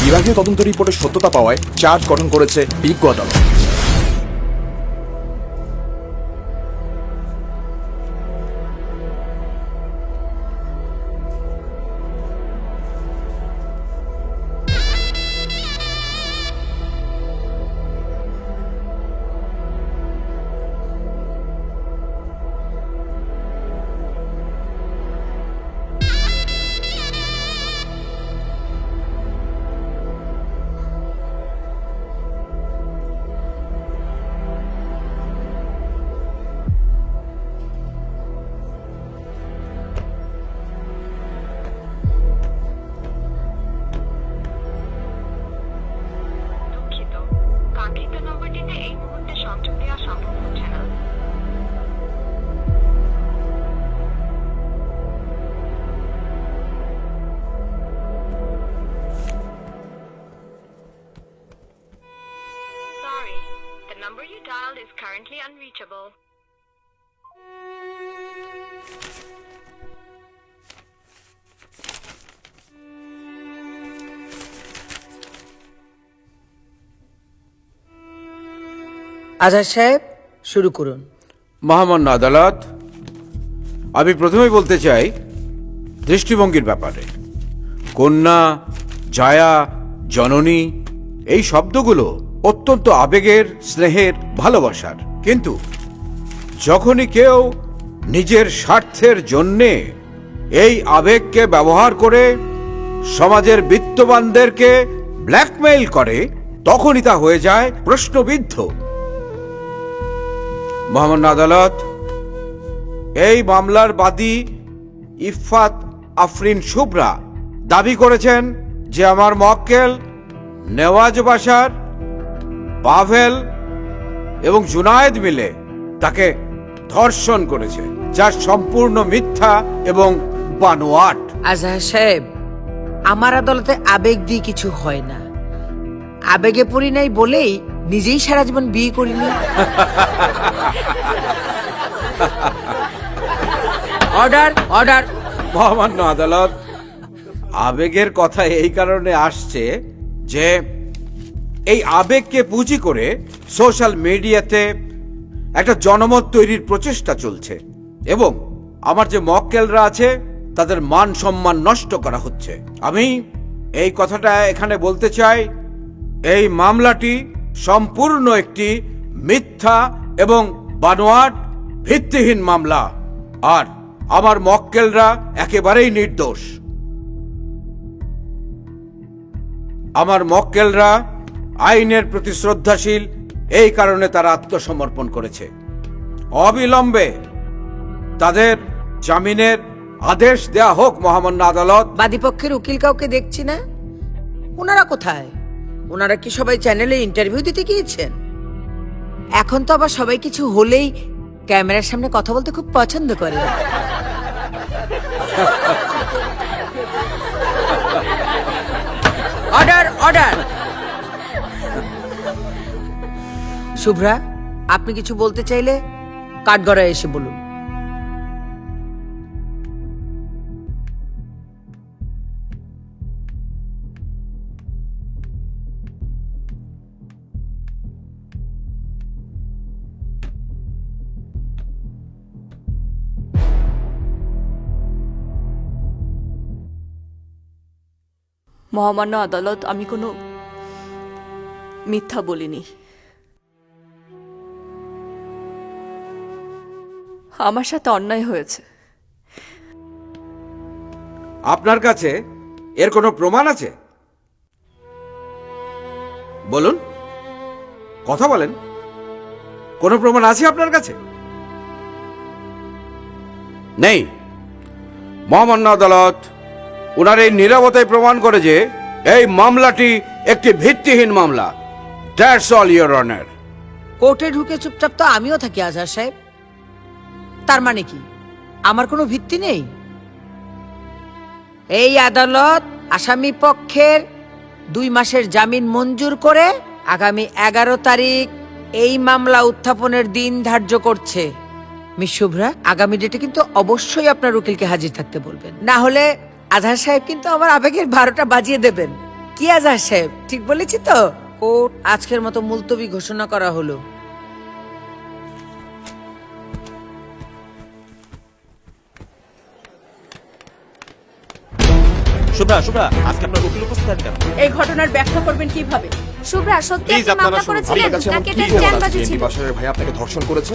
বিভাগীয় তদন্ত রিপোর্টের সত্যতা পাওয়ায় চার্জ গঠন করেছে বিজ্ঞ আদালত। আজহার সাহেব শুরু করুন। মহামান্য আদালত, আমি প্রথমেই বলতে চাই দৃষ্টিভঙ্গির ব্যাপারে। কন্যা, জায়া, জননী এই শব্দগুলো অত্যন্ত আবেগের, স্নেহের, ভালোবাসার। কিন্তু যখনই কেউ নিজের স্বার্থের জন্যে এই আবেগকে ব্যবহার করে সমাজের বিত্তবানদেরকে ব্ল্যাকমেইল করে, তখনই তা হয়ে যায় প্রশ্নবিদ্ধ। মহামান্য আদালত, এই মামলার বাদী ইফফাত আফরিন শুভ্রা দাবি করেছেন যে আমার মক্কেল নেওয়াজ বাশার, পাভেল এবং জুনায়েদ মিলে তাকে ধর্ষণ করেছে, যা সম্পূর্ণ মিথ্যা এবং বানোয়াট। আজহার সাহেব, আমার আদালতে আবেগ দিয়ে কিছু হয় না। আবেগে পড়ি নাই বলেই নিজেই সারা জীবন বিয়ে করিনি। Order order. মহামান্য আদালত, আবেগের কথা এই কারণে আসছে যে এই আবেগকে পুঁজি করে সোশ্যাল মিডিয়াতে একটা জনমত তৈরির প্রচেষ্টা চলছে এবং আমার যে মক্কেলরা আছে তাদের মান সম্মান নষ্ট করা হচ্ছে। আমি এই কথাটা এখানে বলতে চাই, এই মামলাটি সম্পূর্ণ একটি মিথ্যা এবং বানোয়াট, ভিত্তিহীন মামলা, আর আমার মক্কেলরা একেবারেই নির্দোষ। আমার মক্কেলরা আইনের প্রতি শ্রদ্ধাশীল, এই কারণে তারা আত্মসমর্পণ করেছে। অবিলম্বে তাদের জামিনের আদেশ দেয়া হোক মহামান্য আদালত। বাদীপক্ষের উকিল কাউকে দেখছি না। ওনারা কোথায়? ওনারা কি সবাই চ্যানেলে ইন্টারভিউ দিতে গিয়েছেন? এখন তো আবার সবাই কিছু হলেই ক্যামেরার সামনে কথা বলতে খুব পছন্দ করে। Order order. শুভ্রা, আপনি কিছু বলতে চাইলে কাঠগড়ায় এসে বলুন। মহামান্য আদালত, আমি কোনো মিথ্যা বলিনি। আমার সাথে অন্যায় হয়েছে। আপনার কাছে এর কোনো প্রমাণ আছে? বলুন, কথা বলেন। কোনো প্রমাণ আছে আপনার কাছে? নেই। মহামান্য আদালত ওনার এই নীরবতায় প্রমাণ করে যে এই মামলাটি একটি ভিত্তিহীন মামলা। That's all your honour. কোর্টে ঢুকে চুপচাপ তো আমিও থাকি আজহার সাহেব। তার মানে কি আমার কোনো ভিত্তি নেই? এই আদালত আসামি পক্ষের 2 মাসের জামিন মঞ্জুর করে আগামী 11 তারিখ এই মামলা উত্থাপনের দিন ধার্য করছে। মিস শুভ্রা, আগামী ডেটে কিন্তু অবশ্যই আপনার উকিলকে হাজির থাকতে বলবেন, না হলে আজহার সাহেব কিন্তু আমার আবেগের 12টা বাজিয়ে দেবেন। কি আজহার সাহেব, ঠিক বলেছি তো? কোর্ট আজকের মতো মুলতবি ঘোষণা করা হলো। শুভ্রা, শুভ্রা, আজকে আপনার উকিল উপস্থিত আছেন কেন? এই ঘটনার ব্যাখ্যা করবেন কিভাবে? শুভ্রা, সত্যি আপনি মামলা করেছিলেন নাকি এটা স্ট্যান্ডবাজি ছিল? বাসারের ভাই আপনাকে ধর্ষণ করেছে?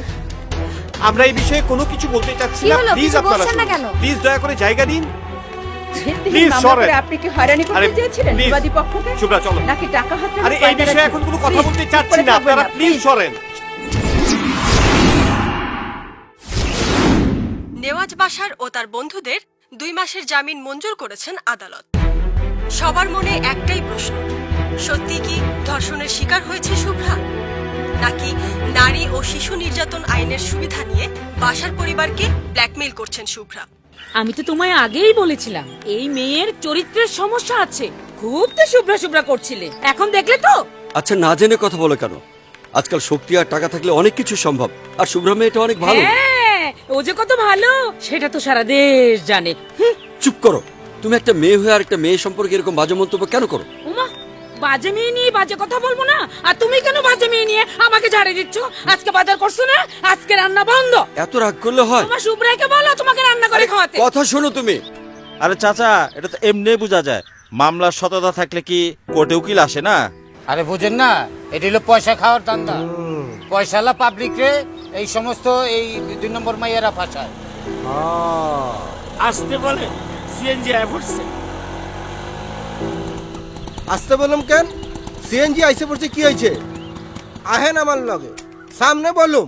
আমরা এই বিষয়ে কোনো কিছু বলতে চাচ্ছি কি না। হলো, প্লিজ কিছু আপনারা বলছেন না কেন? প্লিজ দয়া করে জায়গা দিন। ভিত্তিহীন Please, মামলা সরেন। করে আপনি কি হয়রানি করতে আরে, চেয়েছিলেন please, বিবাদী পক্ষকে? শুভ্রা, চলো। নাকি টাকা হাতে আরে এই বিষয়ে এখন কোনো কথা বলতে চাচ্ছি না, আপনারা প্লিজ সরেন। নেওয়াজ বাশার ও তার বন্ধুদের 2 মাসের জামিন মঞ্জুর করেছেন আদালত। সবার মনে একটাই প্রশ্ন, সত্যি কি ধর্ষণের শিকার হয়েছে শুভ্রা, নাকি নারী ও শিশু নির্যাতন আইনের সুবিধা নিয়ে বাশার পরিবারকে ব্ল্যাকমেইল করছেন শুভ্রা? আমি তো তোমায় আগেই বলেছিলাম এই মেয়ের চরিত্রের সমস্যা আছে। খুব তো শুভ্রা শুভ্রা করছিলে, এখন দেখলে তো। আচ্ছা, না জেনে কথা বলে কেন? আজকাল শক্তি আর টাকা থাকলে অনেক কিছু সম্ভব। আর শুভ্রা মেয়েটা অনেক ভালো। হ্যাঁ, ও যে কত ভালো সেটা তো সারা দেশ জানে। চুপ করো। তুমি একটা মেয়ে হয়ে আর একটা মেয়ে সম্পর্কে এরকম বাজে মন্তব্য কেন করো? উমা, বাজে মেয়ে নিয়ে বাজে কথা বলবো না। আর তুমি কেন বাজে মেয়ে নিয়ে আমাকে ঝাড়ে দিচ্ছ? আজকে বাজার করছো না, আজকে রান্না বন্ধ। এত রাগ করলে হয়? তোমার শুভ্রাকে বলো তোমাকে রান্না করে খাওয়াতে। কথা শোনো তুমি। আরে চাচা, এটা তো এমনি বোঝা যায়। মামলার সততা থাকলে কি কোর্টে উকিল আসে না? আরে বুঝেন না, এটা হলো পয়সা খাওয়ার ধান্দা। পয়সালা পাবলিক রে এই সমস্ত এই 2 নম্বর মাইয়ারা ফাঁসায়। আসতে বলে সিএনজি আয় পড়ছে। আসতে বললাম কেন? সিএনজি আইসে পড়ছে, কি হয়েছে? আহেন আমার লগে, সামনে বলুম।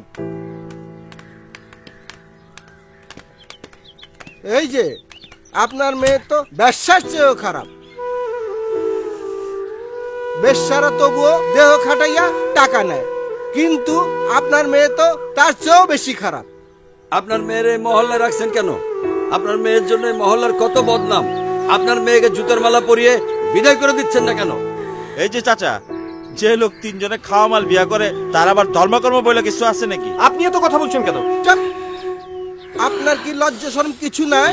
এই যে আপনার মেয়ে তো ব্যবসার চেয়েও খারাপ। বেশ্যারা তবুও দেহ খাটাইয়া টাকা নেয়, কিন্তু আপনার মেয়ে তো তার চেয়েও বেশি খারাপ। আপনার মেয়ের এই মহল্লায় রাখছেন কেন? আপনার মেয়ের জন্য এই মহল্লার কত বদনাম। আপনার মেয়েকে জুতার মালা পরিয়ে বিদায় করে দিচ্ছেন না কেন? এই যে চাচা, যে লোক 3 জনে খাওয়া মাল বিয়া করে তার আবার ধর্মকর্ম বলে কিছু আছে নাকি? আপনি এত কথা বলছেন কেন? চুপ! আপনার কি লজ্জা শরম কিছু নাই?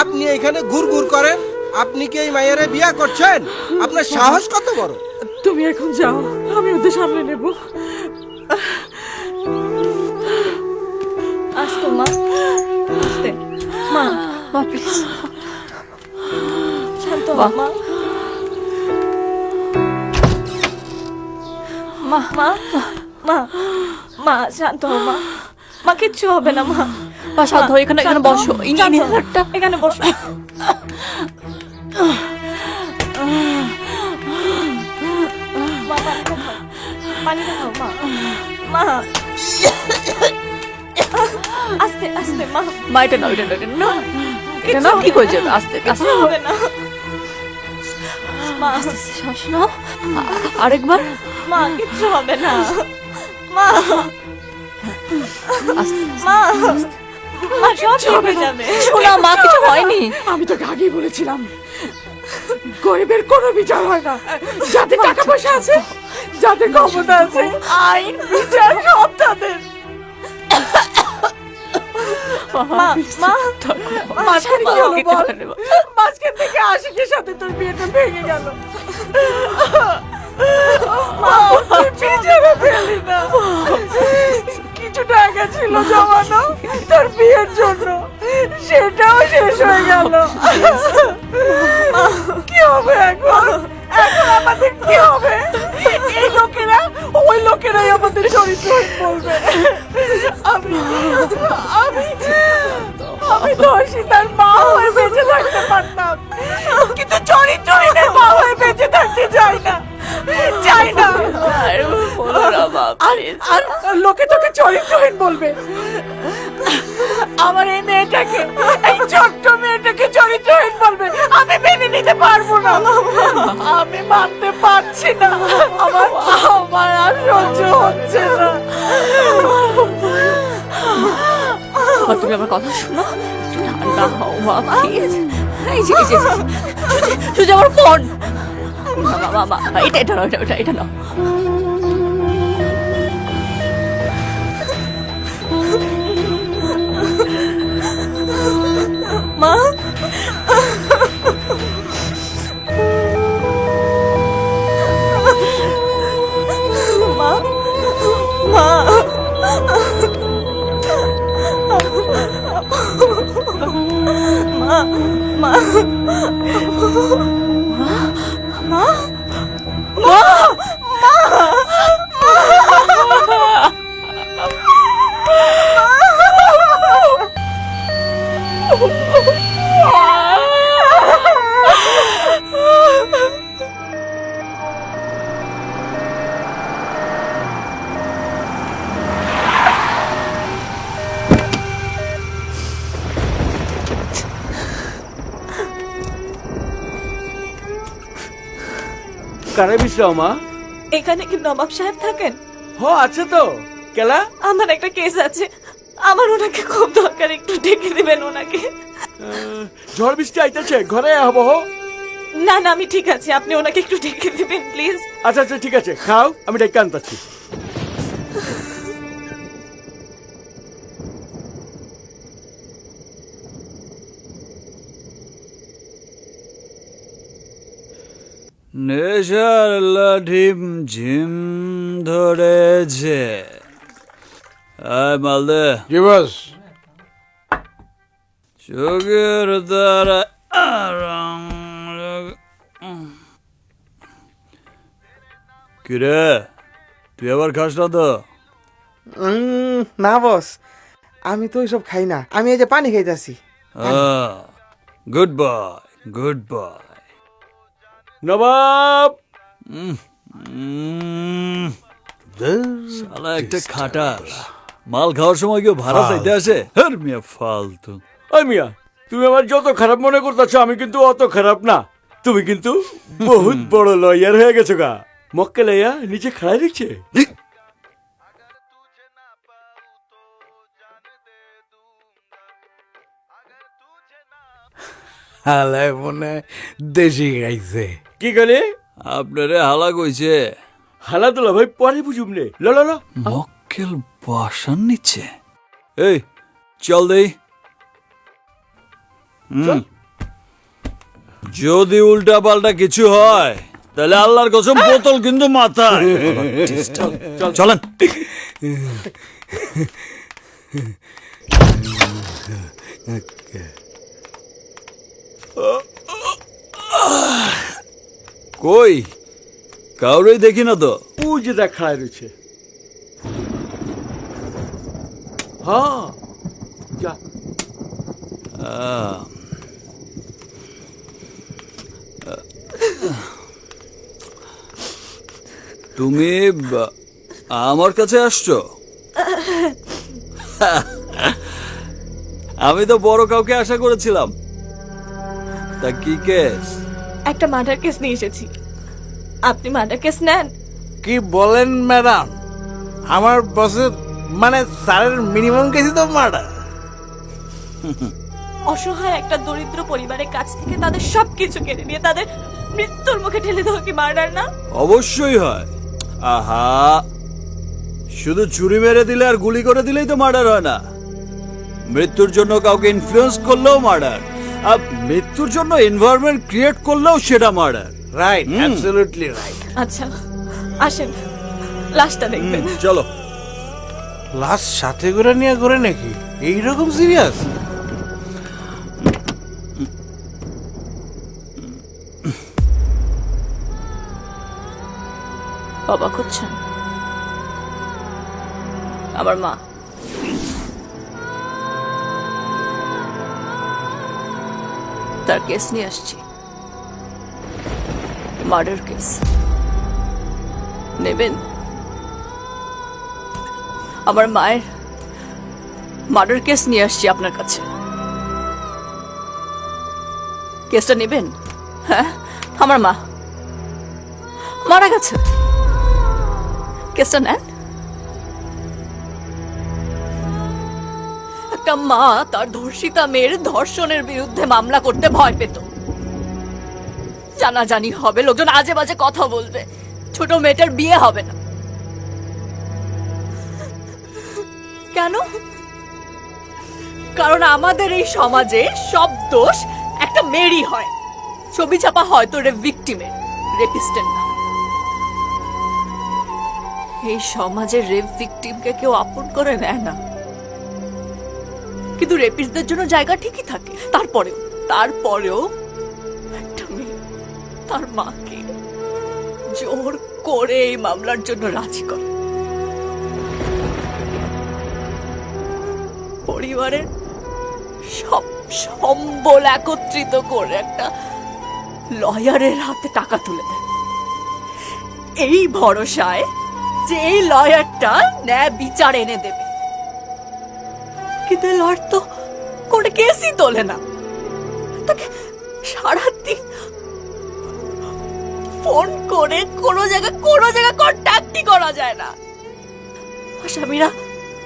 আপনি এখানে ঘুরঘুর করেন। আপনি কি এই মায়েরে বিয়া করছেন? আপনার সাহস কত বড়? তুমি এখন যাও, আমি ওদের সামনে নেব। আসতো মা, আসতে মা, মা প্লিজ শান্ত হও মা। মা মা মা মা শান্ত হও মা। মা কিচ্ছু হবে না মা। মা শান্ত হও, এখানে এখানে বসো। ইনহেলারটা এখানে বসো। মা পানিটা খাও মা। মা আস্তে আস্তে মা। মা এটা নাও, এটা নাও, এটা নাও, এটা নাও, ঠিক হয়ে যাবে। আস্তে কিছু আস্তে হবে না মা। শ্বাস নাও, আরেকবার। মা কিচ্ছু হবে না মা। মা মা সব ঠিক হয়ে যাবে। শোনা, মা কিছু হয়নি। আমি তোকে আগেই বলেছিলাম গরিবের কোনো বিচার হয় না। যাদের টাকা পয়সা আছে, যাদের ক্ষমতা আছে, আইন বিচার সব তাদের। মা মা মাঝখানে কি হলো বল? মাঝখান থেকে আশিকের সাথে তোর বিয়েটা ভেঙে গেল। মা তুই পিছনে ফেলি না। কিছু টাকা ছিল জমানো তোর বিয়ের জন্য, সেটাও শেষ হয়ে গেল। কি হবে এখন? এখন আমাদের কি হবে? এই লোকেরা, ওই লোকেরাই আমাদের চরিত্রহীন বলবে। আমি দর্শিতার মা হয়ে বেঁচে থাকতে পারতাম, কিন্তু চরিত্রহীনের মা হয়ে বেঁচে থাকতে চাই না, চাই না। আর লোকে তোকে চরিত্রহীন বলবে, আমার এই মেয়েটাকে, এই ছোট্ট মেয়েটাকে চরিত্রহীন বলবে, আমি মেনে নিতে পারবো না, আমি মানতে পারছি না, আমার আর সহ্য হচ্ছে না। তুমি আমার কথা শোনো, একটু ঠান্ডা হও মা প্লিজ। এই যে সুজি আমার ফোন, এটা নাও, এটা নাও। মা, মা, মা, মা, মা, কারে বিশ্রাও মা? এখানে কি নবাব সাহেব থাকেন? হ আছে তো, কেলা? আমার একটা কেস আছে, আমার ওনাকে খুব দরকার, একটু ডেকে দিবেন ওনাকে। ঝড় বৃষ্টি আইতেছে, ঘরে হবো। না না, আমি ঠিক আছে, আপনি ওনাকে একটু ডেকে দিবেন প্লিজ। আচ্ছা আচ্ছা ঠিক আছে, খাও, আমি ডেকে আনতাছি। নেশার লাঠিম ঝিম ধরেছে। আয় মালদে। জি বস। চোখের দ্বারা কিরে, তুই আবার খাস না তো? না বস, আমি তো ওইসব খাই না, আমি এই যে পানি খাইতেছি। Good boy, good boy. নবাব শালা একটা খাটাস, মাল খাওয়ার সময় কেউ ভাড়া চাইতে আসে? হর মিয়া ফালতু। ওই মিয়া, তুমি আমার যত খারাপ মনে করতেছো, আমি কিন্তু অত খারাপ না। তুমি কিন্তু বহুত বড় লয়ার হয়ে গেছো গা। মক্কে লইয়া নিচে খাড়াই দিচ্ছে। হালায় মনে দেশি খাইছে। কি করে আপনারে হালা কইছে? হালা তোলা ভাই পরে বুঝুম নে। ল ল ল, মক্কেল বাসন নিচ্ছে। এই চল দেই। যদি উল্টা পাল্টা কিছু হয় তাহলে আল্লাহর কসম বোতল কিন্তু মাথায়। চলেন। কই কাউরেই দেখি না তো। ও যে দেখ খাড়াই রয়েছে। হ্যাঁ যা। তুমি আমার কাছে আসছো? আমি তো বড় কাউকে আশা করেছিলাম। তা কি কেস? একটা মার্ডার কেস নিয়ে এসেছি, আপনি মার্ডার কেস নেন? কি বলেন ম্যাডাম, আমার বসের মানে স্যারের মিনিমাম কেসই তো মার্ডার। অসহায় একটা দরিদ্র পরিবারের কাছ থেকে তাদের সবকিছু কেড়ে নিয়ে তাদের মৃত্যুর মুখে ঠেলে দেওয়া কি মার্ডার না? অবশ্যই হয়। আহা, শুধু ছুরি মেরে দিলে আর গুলি করে দিলেই তো মার্ডার হয় না। মৃত্যুর জন্য কাউকে ইনফ্লুয়েন্স করলেও মার্ডার, আর মৃত্যুর জন্য এনভায়রনমেন্ট ক্রিয়েট করলেও সেটা মার্ডার। Right, absolutely right. আচ্ছা আসেন, লাশটা দেখবেন। চলো। লাশ সাথে করে নিয়ে ঘুরে নাকি? এইরকম সিরিয়াস? অবাক হচ্ছেন? আমার মা তার কেস নিয়ে আসছি, মার্ডার কেস। নেবেন? আমার মায়ের মার্ডার কেস নিয়ে আসছি আপনার কাছে। কেসটা নেবেন? হ্যাঁ, আমার মা মারা গেছে, কেসটা নেন। একটা মা তার ধর্ষিতা মেয়ের ধর্ষণের বিরুদ্ধে মামলা করতে ভয় পেত। জানাজানি হবে, লোকজন আজে বাজে কথা বলবে, ছোট মেয়েটার বিয়ে হবে না। কেন? কারণ আমাদের এই সমাজে সব দোষ একটা মেয়েরই হয়। ছবি ছাপা হয়তো ভিকটিমের, রেপিস্টের না। এই সমাজের রেপ ভিকটিমকে কেউ আপন করে নেয় না, কিন্তু রেপিস্টদের জন্য জায়গা ঠিকই থাকে। তারপরেও একটা মেয়ে তার মাকে জোর করে এই মামলার জন্য রাজি করে। পরিবারের সব সম্বল একত্রিত করে একটা লয়ারের হাতে টাকা তুলে দেয়, এই ভরসায় যে এই লয়ারটা ন্যায় বিচার এনে দেবে। কিন্তু লয়ার তো কোনো কেসই তোলে না, তাকে সারাদিন ফোন করে কোনো জায়গায় কন্ট্যাক্টই করা যায় না। আসামিরা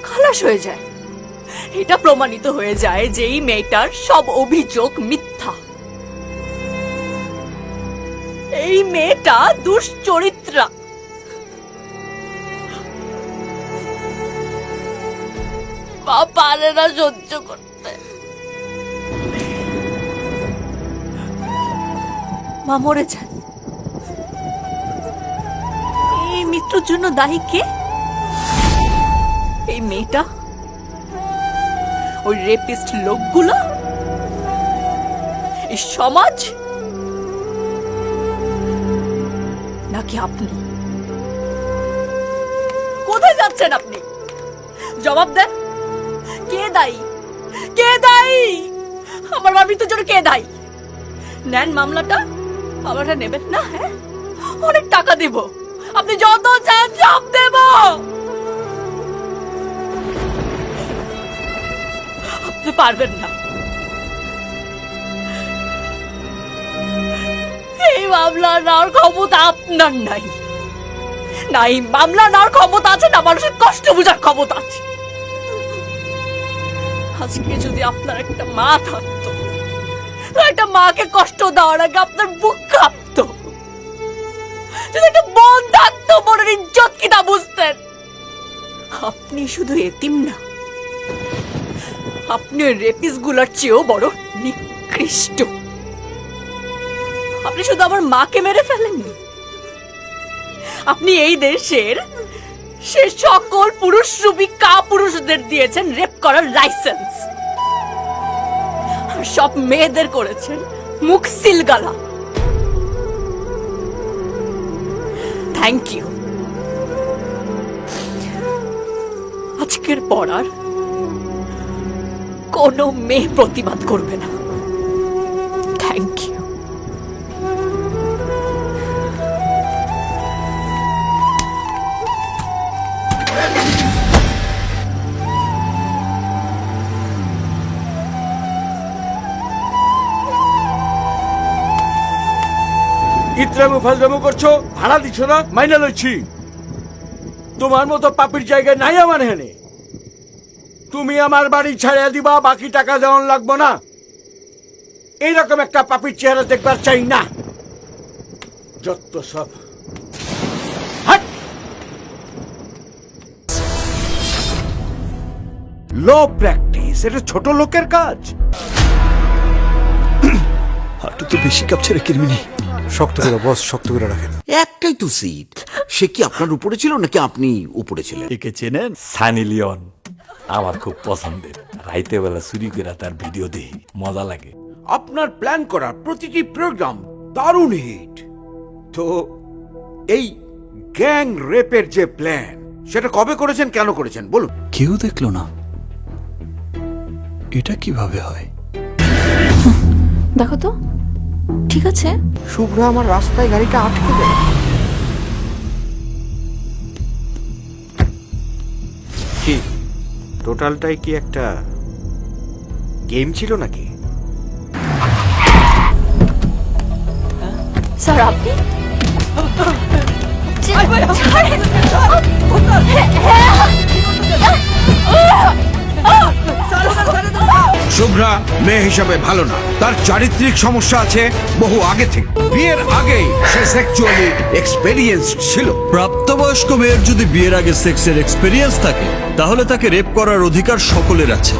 খালাস হয়ে যায়। এটা প্রমাণিত হয়ে যায় যে এই মেয়েটার সব অভিযোগ মিথ্যা। এই মেয়েটা দুশ্চরিত্রা। মা পারে না সহ্য করতে। মা মরে যায়। এই মৃত্যুর জন্য দায়ী কে? এই মেয়েটা, ওই রেপিস্ট লোকগুলো, এই সমাজ, নাকি আপনি? কোথায় যাচ্ছেন আপনি? জবাব দেন। কে দায়ী? কে দায়ী? আমার মার মৃত্যুর জন্য কে দায়ী? নেন মামলাটা। মামলাটা নেবেন না? হ্যাঁ, অনেক টাকা দেব, আপনি যত চান সব দেব। আপনি পারবেন না। এই মামলা নেওয়ার ক্ষমতা আপনার নাই। নাই মামলা নেওয়ার ক্ষমতা আছে, না মানুষের কষ্ট বোঝার ক্ষমতা আছে। আজকে যদি আপনার একটা মা থাকতো, একটা মাকে কষ্ট দেওয়ার আগে আপনার বুক কাঁপতো। যদি একটা বোন থাকতো, বোনের ইজ্জত কি তা বুঝতেন। আপনি শুধু এতিম না, আপনি ওই রেপিস গুলার চেয়েও বড় নিকৃষ্ট। আপনি শুধু আমার মাকে মেরে ফেলেননি, আপনি এই দেশের সে সকল পুরুষরূপী কাপুরুষদের দিয়েছেন রেপ করার লাইসেন্স, আর সব মেয়েদের করেছেন মুখ সিলগালা। Thank you. আজকের পর আর কোনো মেয়ে প্রতিবাদ করবে না। Thank you. ইত্রামু ফালদামু করছো, ভাড়া দিচ্ছ না, মাইনা লইছি। তোমার মতো পাপির জায়গায় নাই আমার হেনে। তুমি আমার বাড়ি ছাড়িয়ে দিবা, বাকি টাকা দেওয়ান লাগবো না। এইরকম একটা পাপির চেহারা দেখবার চাই না। যত সব লো প্র্যাকটিস, এটা ছোট লোকের কাজ। হাঁটু তো বেশি কাঁপছে রে কিরমিনি। শক্ত করে বস, শক্ত করে রাখেন। একটাই তো সিট। সে কি আপনার উপরে ছিল নাকি আপনি উপরে ছিলেন? একে চেনেন? সানি লিওন আমার খুব পছন্দের। রাইতে বেলা চুরি করে তার ভিডিও দেখি, মজা লাগে। আপনার প্ল্যান করা প্রতিটি প্রোগ্রাম দারুণ হিট। তো এই গ্যাং রেপের যে প্ল্যান, সেটা কবে করেছেন, কেন করেছেন বলুন। কেউ দেখলো না? এটা কিভাবে হয়? দেখো তো ঠিক আছে। শুভ্র আমার রাস্তায় গাড়িটা আটকে দেয়। কি টোটালটাই কি একটা গেম ছিল নাকি? স্যার আপনি শুভ্রা মেয়ে হিসাবে ভালো না, তার চারিত্রিক সমস্যা আছে বহু আগে থেকে। বিয়ের আগেই সে সেক্সুয়ালি এক্সপেরিয়েন্স ছিল। প্রাপ্তবয়স্ক মেয়ের যদি বিয়ের আগে সেক্সের এক্সপেরিয়েন্স থাকে তাহলে তাকে রেপ করার অধিকার সকলের আছে।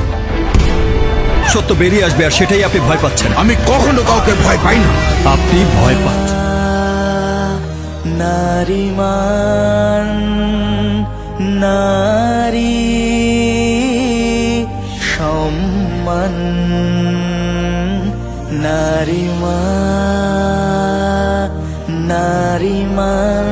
সত্য বেরিয়ে আসবে আর সেটাই আপনি ভয় পাচ্ছেন। আমি কখনো কাউকে ভয় পাই না। আপনি ভয় পাচ্ছেন। নারীমান নারী সম্মান নারীমান নারীমান